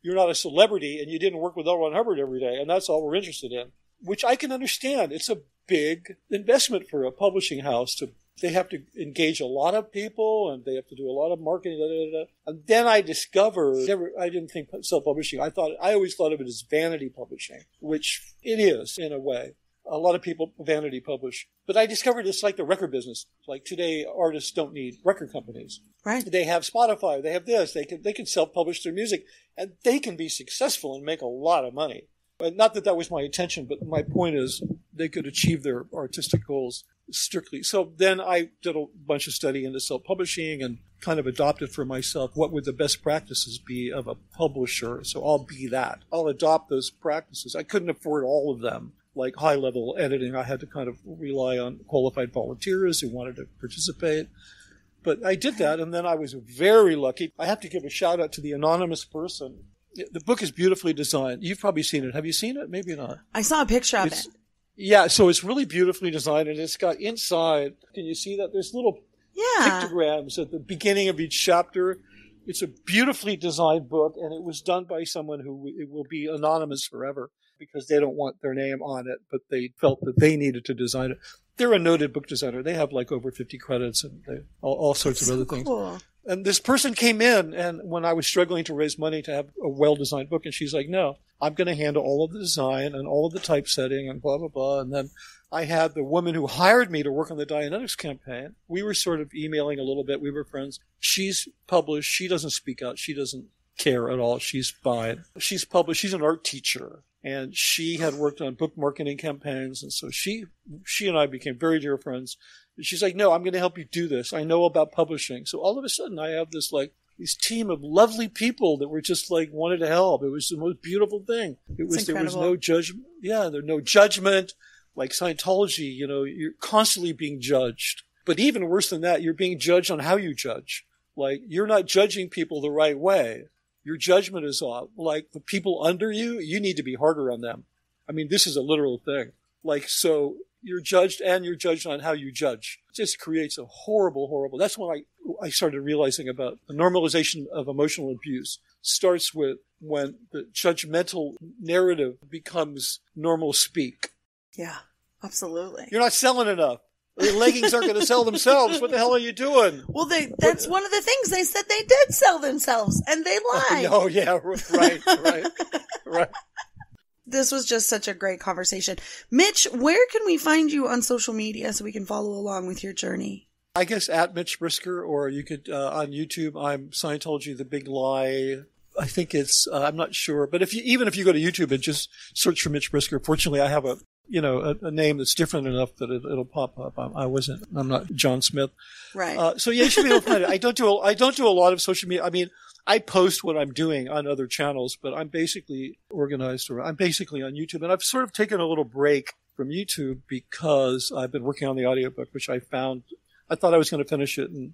you're not a celebrity and you didn't work with L. Ron Hubbard every day, and that's all we're interested in, which I can understand. It's a big investment for a publishing house. They have to engage a lot of people and they have to do a lot of marketing. And then I discovered, I didn't think self-publishing. I always thought of it as vanity publishing, which it is in a way. A lot of people vanity publish. But I discovered it's like the record business. Like today, artists don't need record companies. Right. They have Spotify. They have this. They can self-publish their music. And they can be successful and make a lot of money. But not that was my intention, but my point is they could achieve their artistic goals strictly. So then I did a bunch of study into self-publishing and kind of adopted for myself what would the best practices be of a publisher. So I'll be that. I'll adopt those practices. I couldn't afford all of them. Like high-level editing, I had to kind of rely on qualified volunteers who wanted to participate. But I did that, and then I was very lucky. I have to give a shout-out to the anonymous person. The book is beautifully designed. You've probably seen it. Have you seen it? Maybe not. I saw a picture of it. Yeah, so it's really beautifully designed, and it's got inside, can you see that? There's little pictograms at the beginning of each chapter. It's a beautifully designed book, and it was done by someone who it will be anonymous forever because they don't want their name on it, but they felt that they needed to design it. They're a noted book designer. They have like over 50 credits and all sorts of other things. Cool. And this person came in, and when I was struggling to raise money to have a well-designed book, and she's like, no, I'm going to handle all of the design and all of the typesetting and blah, blah, blah. And then I had the woman who hired me to work on the Dianetics campaign. We were sort of emailing a little bit. We were friends. She's published. She doesn't speak out. She doesn't care at all. She's fine. She's published. She's an art teacher. And she had worked on book marketing campaigns. And so she and I became very dear friends. And she's like, no, I'm going to help you do this. I know about publishing. So all of a sudden I have this team of lovely people that were just like wanted to help. It was the most beautiful thing. There was no judgment. Yeah, there's no judgment. Like Scientology, you're constantly being judged. But even worse than that, you're being judged on how you judge. Like you're not judging people the right way. Your judgment is off. Like the people under you, you need to be harder on them. I mean, this is a literal thing. Like, so you're judged and you're judged on how you judge. It just creates a horrible. That's when I started realizing about the normalization of emotional abuse. Starts with when the judgmental narrative becomes normal speak. Yeah, absolutely. You're not selling enough. The leggings aren't going to sell themselves. What the hell are you doing? Well, that's one of the things they said they did sell themselves, and they lied. Oh, yeah, right. This was just such a great conversation. Mitch, where can we find you on social media so we can follow along with your journey? I guess at Mitch Brisker, or you could, on YouTube, I'm Scientology, The Big Lie. I think it's, I'm not sure, but even if you go to YouTube and just search for Mitch Brisker, fortunately I have a name that's different enough that it'll pop up. I'm not John Smith. Right. So yeah, you should be able to find it. I don't do a lot of social media. I mean, I post what I'm doing on other channels, but I'm basically organized around, I'm basically on YouTube, and I've sort of taken a little break from YouTube because I've been working on the audiobook, which I thought I was going to finish it, and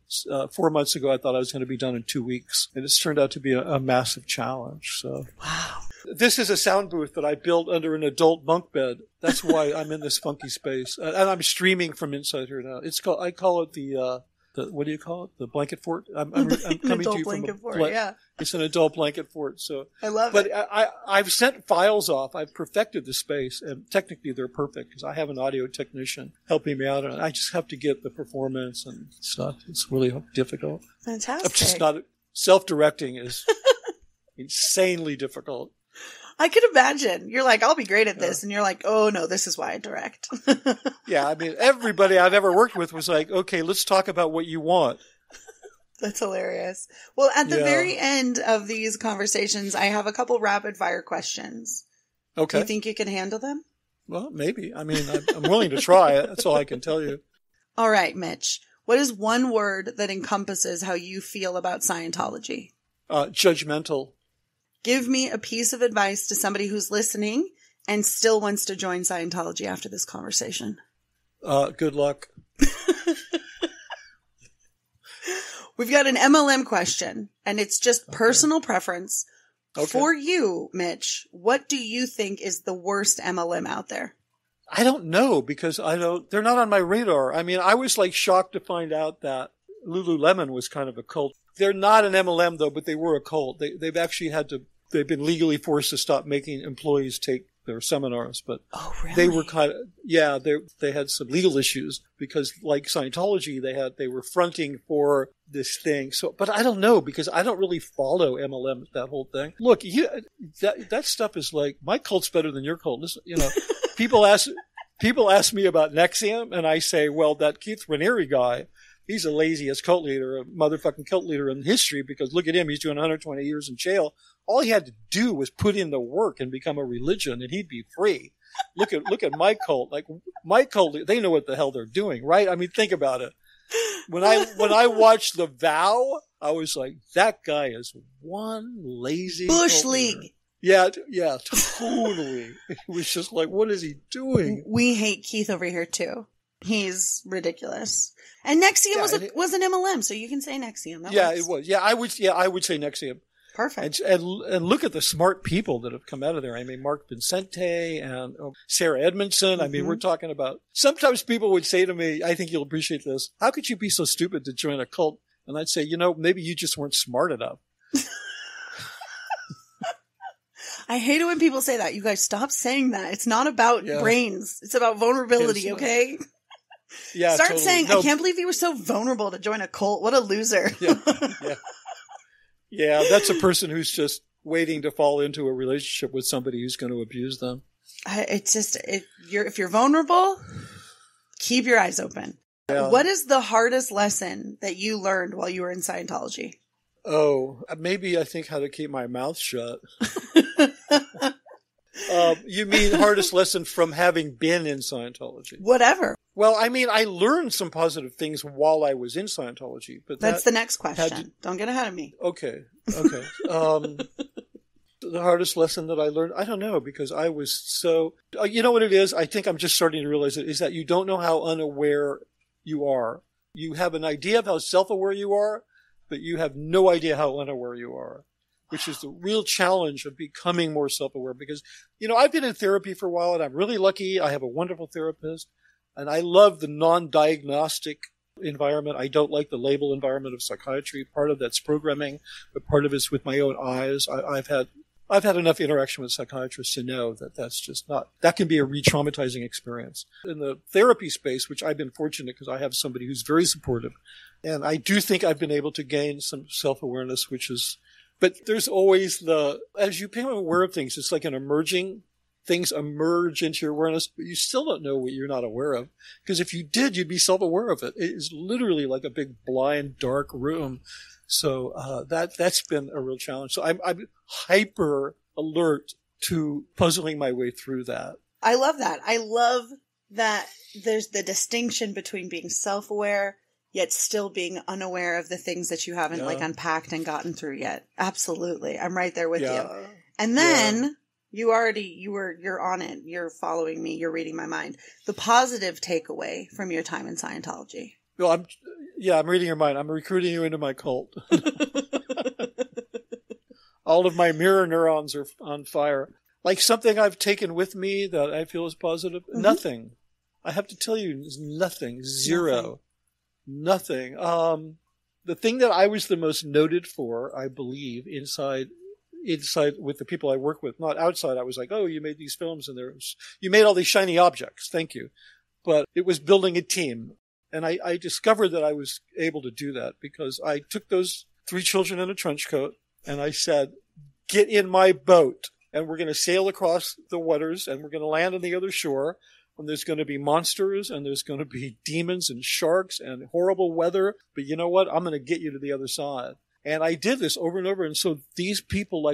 4 months ago I thought I was going to be done in 2 weeks, and it's turned out to be a massive challenge. So wow. This is a sound booth that I built under an adult bunk bed. That's why I'm in this funky space, and I'm streaming from inside here now. I call it the what do you call it? The blanket fort. I'm coming to you from yeah. It's an adult blanket fort. So I love it. But I've sent files off. I've perfected the space, and technically they're perfect because I have an audio technician helping me out, and I just have to get the performance and stuff. It's really difficult. Fantastic. I'm just not self-directing is insanely difficult. I could imagine. You're like, I'll be great at this. And you're like, oh, no, this is why I direct. Yeah, I mean, everybody I've ever worked with was like, okay, let's talk about what you want. That's hilarious. Well, at the very end of these conversations, I have a couple rapid fire questions. Okay. Do you think you can handle them? Well, maybe. I mean, I'm willing to try it. That's all I can tell you. All right, Mitch. What is one word that encompasses how you feel about Scientology? Judgmental. Give me a piece of advice to somebody who's listening and still wants to join Scientology after this conversation. Good luck. We've got an MLM question, and it's just personal preference. Okay. For you, Mitch, what do you think is the worst MLM out there? I don't know because they're not on my radar. I mean, I was like shocked to find out that Lululemon was kind of a cult. They're not an MLM though, but they were a cult. They've actually they've been legally forced to stop making employees take their seminars, but really? They were kind of, they had some legal issues because like Scientology, they were fronting for this thing. So, but I don't know because I don't really follow MLM, that whole thing. Look, that stuff is like, my cult's better than your cult. Listen, people ask me about Nexium and I say, well, that Keith Raniere guy, he's the laziest cult leader, a motherfucking cult leader in history because look at him. He's doing 120 years in jail. All he had to do was put in the work and become a religion and he'd be free. Look at my cult. Like my cult, they know what the hell they're doing, right? I mean, think about it. When I watched The Vow, I was like, that guy is one lazy Bush League. Yeah, totally. It was just like, what is he doing? We hate Keith over here too. He's ridiculous. And Nexium was an MLM, so you can say Nexium. That works. It was. Yeah, I would say Nexium. Perfect. And look at the smart people that have come out of there. I mean, Mark Vincente and Sarah Edmondson. I mean, we're talking about, sometimes people would say to me, I think you'll appreciate this. How could you be so stupid to join a cult? And I'd say, maybe you just weren't smart enough. I hate it when people say that. You guys stop saying that. It's not about brains. It's about vulnerability, okay? Yeah. Start saying, I can't believe you were so vulnerable to join a cult. What a loser. Yeah. Yeah, that's a person who's just waiting to fall into a relationship with somebody who's going to abuse them. If you're vulnerable, keep your eyes open. Yeah. What is the hardest lesson that you learned while you were in Scientology? Oh, maybe I think how to keep my mouth shut. You mean hardest lesson from having been in Scientology? Whatever. Well, I mean, I learned some positive things while I was in Scientology, but that's the next question. Don't get ahead of me. Okay. The hardest lesson that I learned, I don't know, because I was so, you know what it is? I think I'm just starting to realize it, is that you don't know how unaware you are. You have an idea of how self-aware you are, but you have no idea how unaware you are, which is the real challenge of becoming more self-aware. Because, I've been in therapy for a while and I'm really lucky. I have a wonderful therapist and I love the non-diagnostic environment. I don't like the label environment of psychiatry. Part of that's programming, but part of it's with my own eyes. I've had enough interaction with psychiatrists to know that that's just not, that can be a re-traumatizing experience. In the therapy space, which I've been fortunate because I have somebody who's very supportive. And I do think I've been able to gain some self-awareness, but there's always as you become aware of things, it's like things emerge into your awareness, but you still don't know what you're not aware of. Because if you did, you'd be self-aware of it. It is literally like a big blind, dark room. So that's been a real challenge. So I'm hyper alert to puzzling my way through that. I love that. I love that there's the distinction between being self-aware yet still being unaware of the things that you haven't unpacked and gotten through yet. Absolutely. I'm right there with you. And then you're on it. You're following me. You're reading my mind. The positive takeaway from your time in Scientology. Well, I'm reading your mind. I'm recruiting you into my cult. All of my mirror neurons are on fire. Like something I've taken with me that I feel is positive. Mm-hmm. Nothing. I have to tell you, nothing. Zero. Nothing. The thing that I was the most noted for, I believe, inside with the people I work with, not outside. I was like, oh, you made these films and you made all these shiny objects. Thank you. But it was building a team. And I discovered that I was able to do that because I took those 3 children in a trench coat and I said, get in my boat and we're going to sail across the waters and we're going to land on the other shore. And there's going to be monsters and there's going to be demons and sharks and horrible weather. But you know what? I'm going to get you to the other side. And I did this over and over. And so these people,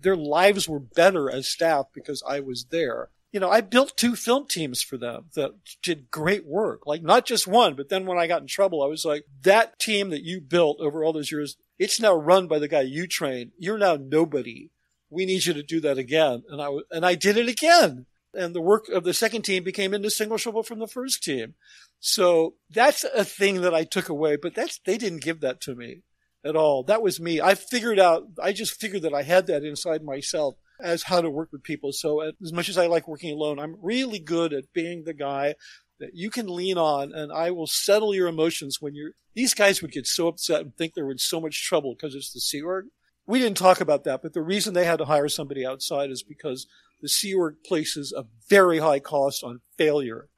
their lives were better as staff because I was there. I built 2 film teams for them that did great work. Like not just one, but then when I got in trouble, I was like, that team that you built over all those years, it's now run by the guy you trained. You're now nobody. We need you to do that again. And I did it again. And the work of the second team became indistinguishable from the first team. So that's a thing that I took away, but they didn't give that to me at all. That was me. I just figured that I had that inside myself as how to work with people. So as much as I like working alone, I'm really good at being the guy that you can lean on, and I will settle your emotions when these guys would get so upset and think they're in so much trouble because it's the Sea Org. We didn't talk about that, but the reason they had to hire somebody outside is because the Sea Org places a very high cost on failure.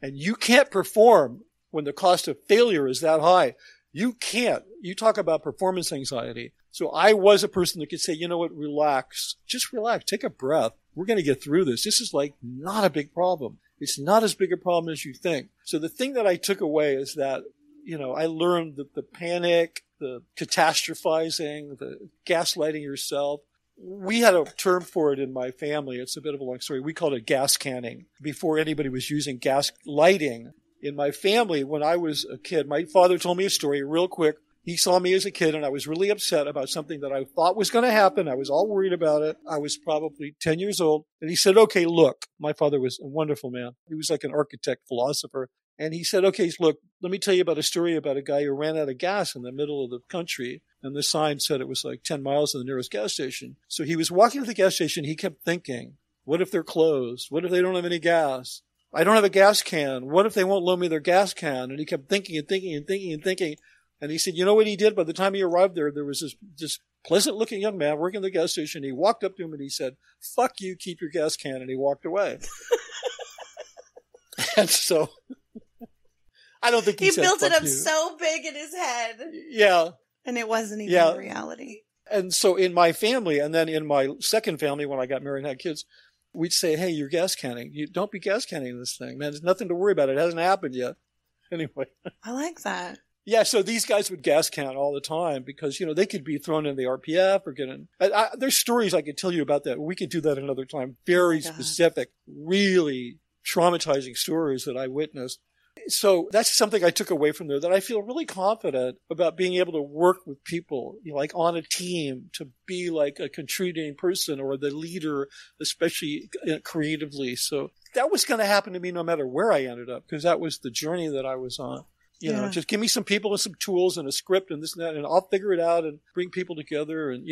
And you can't perform when the cost of failure is that high. You can't. You talk about performance anxiety. So I was a person that could say, you know what, relax. Just relax. Take a breath. We're going to get through this. This is like not a big problem. It's not as big a problem as you think. So the thing that I took away is that, I learned that the panic, the catastrophizing, the gaslighting yourself, we had a term for it in my family. It's a bit of a long story. We called it gas canning before anybody was using gas lighting. In my family, when I was a kid, my father told me a story real quick. He saw me as a kid, and I was really upset about something that I thought was going to happen. I was all worried about it. I was probably 10 years old. And he said, okay, look. My father was a wonderful man. He was like an architect, philosopher. And he said, okay, look, let me tell you about a story about a guy who ran out of gas in the middle of the country. And the sign said it was like 10 miles to the nearest gas station. So he was walking to the gas station. He kept thinking, what if they're closed? What if they don't have any gas? I don't have a gas can. What if they won't loan me their gas can? And he kept thinking and thinking and thinking and thinking. And he said, you know what he did? By the time he arrived there, there was this pleasant-looking young man working at the gas station. He walked up to him and he said, fuck you, keep your gas can. And he walked away. And so I don't think he said, built it up you. so big in his head. Yeah. And it wasn't even reality. And so in my family, and then in my second family, when I got married and had kids, we'd say, hey, you're gas canning. You don't be gas canning this thing, man. There's nothing to worry about. It hasn't happened yet. Anyway. I like that. Yeah, so these guys would gas can all the time because, they could be thrown in the RPF or get in. There's stories I could tell you about that. We could do that another time. Very specific, really traumatizing stories that I witnessed. So that's something I took away from there, that I feel really confident about being able to work with people, like on a team, to be like a contributing person or the leader, especially creatively. So that was going to happen to me no matter where I ended up, because that was the journey that I was on. Just give me some people and some tools and a script and this and that, and I'll figure it out and bring people together and,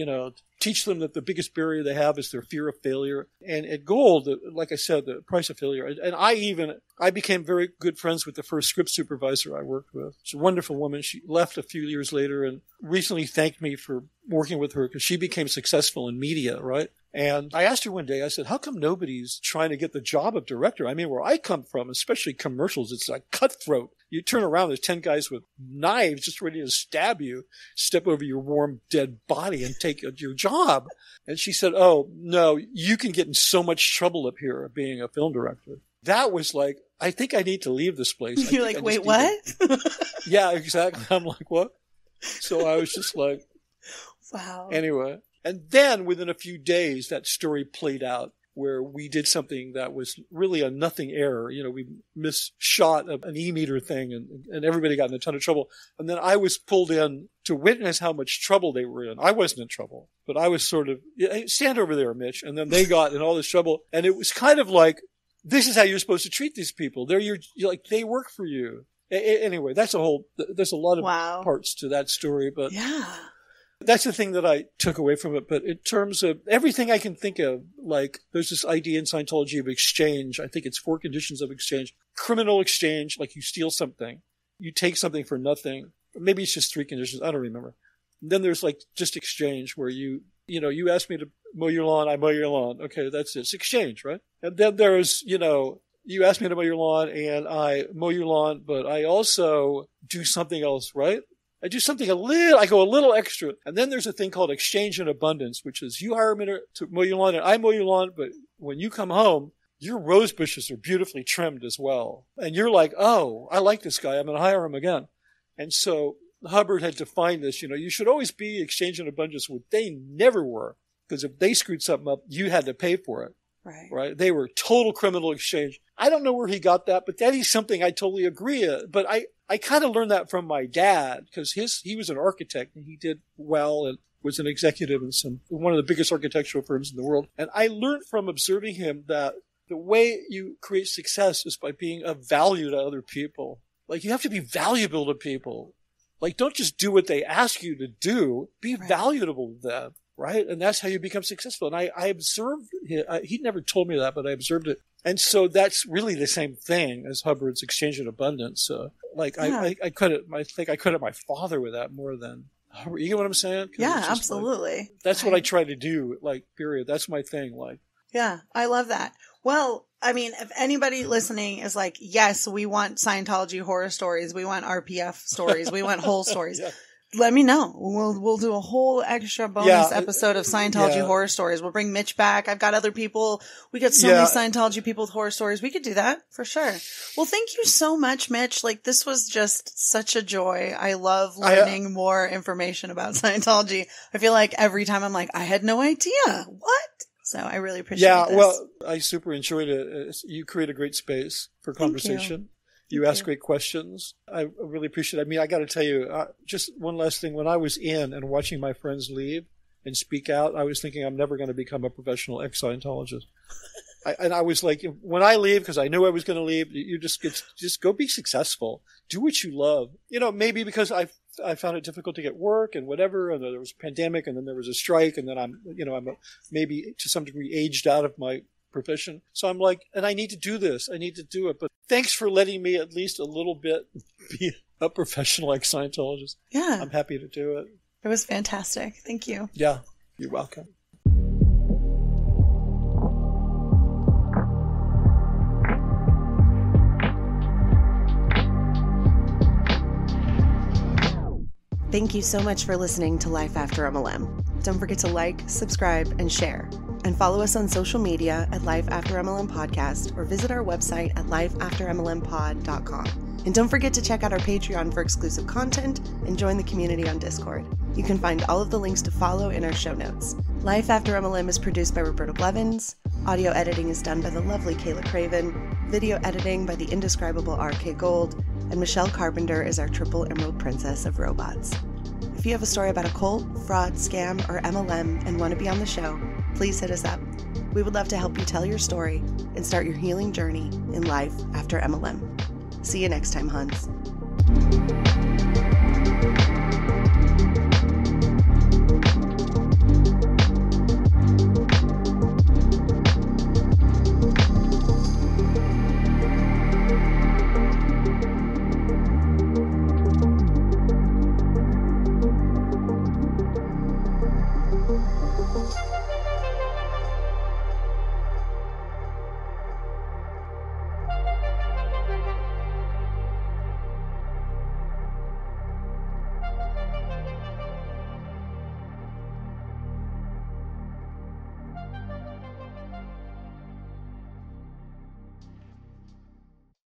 teach them that the biggest barrier they have is their fear of failure. And at Gold, like I said, the price of failure. And I became very good friends with the first script supervisor I worked with. She's a wonderful woman. She left a few years later and recently thanked me for working with her because she became successful in media, right? And I asked her one day, I said, how come nobody's trying to get the job of director? I mean, where I come from, especially commercials, it's like cutthroat. You turn around, there's 10 guys with knives just ready to stab you, step over your warm, dead body and take your job. And she said, oh, no, you can get in so much trouble up here being a film director. That was like, I think I need to leave this place. You're like, wait, what? Yeah, exactly. I'm like, what? So I was just like, wow. Anyway. And then within a few days, that story played out where we did something that was really a nothing error. We misshot an E-meter thing and everybody got in a ton of trouble. And then I was pulled in to witness how much trouble they were in. I wasn't in trouble, but I was sort of, stand over there, Mitch. And then they got in all this trouble. And it was kind of like, this is how you're supposed to treat these people. You're like, they work for you. Anyway, there's a lot of parts to that story, but yeah. That's the thing that I took away from it. But in terms of everything I can think of, like there's this idea in Scientology of exchange. I think it's 4 conditions of exchange. Criminal exchange, like you steal something. You take something for nothing. Maybe it's just 3 conditions. I don't remember. And then there's like just exchange where you ask me to mow your lawn, I mow your lawn. Okay, that's it. It's exchange, right? And then there's, you ask me to mow your lawn and I mow your lawn, but I also do something else, right? I do something I go a little extra. And then there's a thing called exchange in abundance, which is you hire me to mow your lawn and I mow your lawn, but when you come home, your rose bushes are beautifully trimmed as well. And you're like, oh, I like this guy. I'm going to hire him again. And so Hubbard had defined this, you should always be exchange in abundance, which they never were. Because if they screwed something up, you had to pay for it. Right? They were total criminal exchange. I don't know where he got that, but that is something I totally agree. But I kind of learned that from my dad because he was an architect and he did well and was an executive in one of the biggest architectural firms in the world. And I learned from observing him that the way you create success is by being of value to other people. Like you have to be valuable to people. Like don't just do what they ask you to do. Be valuable to them. right? And that's how you become successful. And I observed, he never told me that, but I observed it. And so that's really the same thing as Hubbard's exchange and abundance. I think I credit my father with that more than Hubbard. You get what I'm saying? Yeah, absolutely. That's what I try to do, period. That's my thing. Yeah, I love that. Well, I mean, if anybody listening is like, yes, we want Scientology horror stories, we want RPF stories, we want whole stories. Yeah. Let me know. We'll do a whole extra bonus episode of Scientology horror stories. We'll bring Mitch back. I've got other people. We got so many Scientology people with horror stories. We could do that for sure. Well, thank you so much, Mitch. This was just such a joy. I love learning more information about Scientology. I feel like every time I'm like, I had no idea. What? So I really appreciate this. Yeah, well, I super enjoyed it. You create a great space for conversation. You ask great questions. I really appreciate it. I mean, I got to tell you, just one last thing. When I was in and watching my friends leave and speak out, I was thinking I'm never going to become a professional ex-Scientologist. And I was like, when I leave, because I knew I was going to leave, you just go be successful. Do what you love. Maybe because I found it difficult to get work and whatever, and there was a pandemic, and then there was a strike, and then I'm maybe to some degree aged out of my profession. So I'm like, and I need to do this. I need to do it. But thanks for letting me at least a little bit be a professional ex-Scientologist. Yeah. I'm happy to do it. It was fantastic. Thank you. Yeah. You're welcome. Thank you so much for listening to Life After MLM. Don't forget to like, subscribe, and share. And follow us on social media at Life After MLM Podcast or visit our website at lifeaftermlmpod.com. And don't forget to check out our Patreon for exclusive content and join the community on Discord. You can find all of the links to follow in our show notes. Life After MLM is produced by Roberta Blevins. Audio editing is done by the lovely Kayla Craven. Video editing by the indescribable RK Gold. And Michelle Carpenter is our triple emerald princess of robots. If you have a story about a cult, fraud, scam, or MLM and want to be on the show, please hit us up. We would love to help you tell your story and start your healing journey in life after MLM. See you next time, Huns.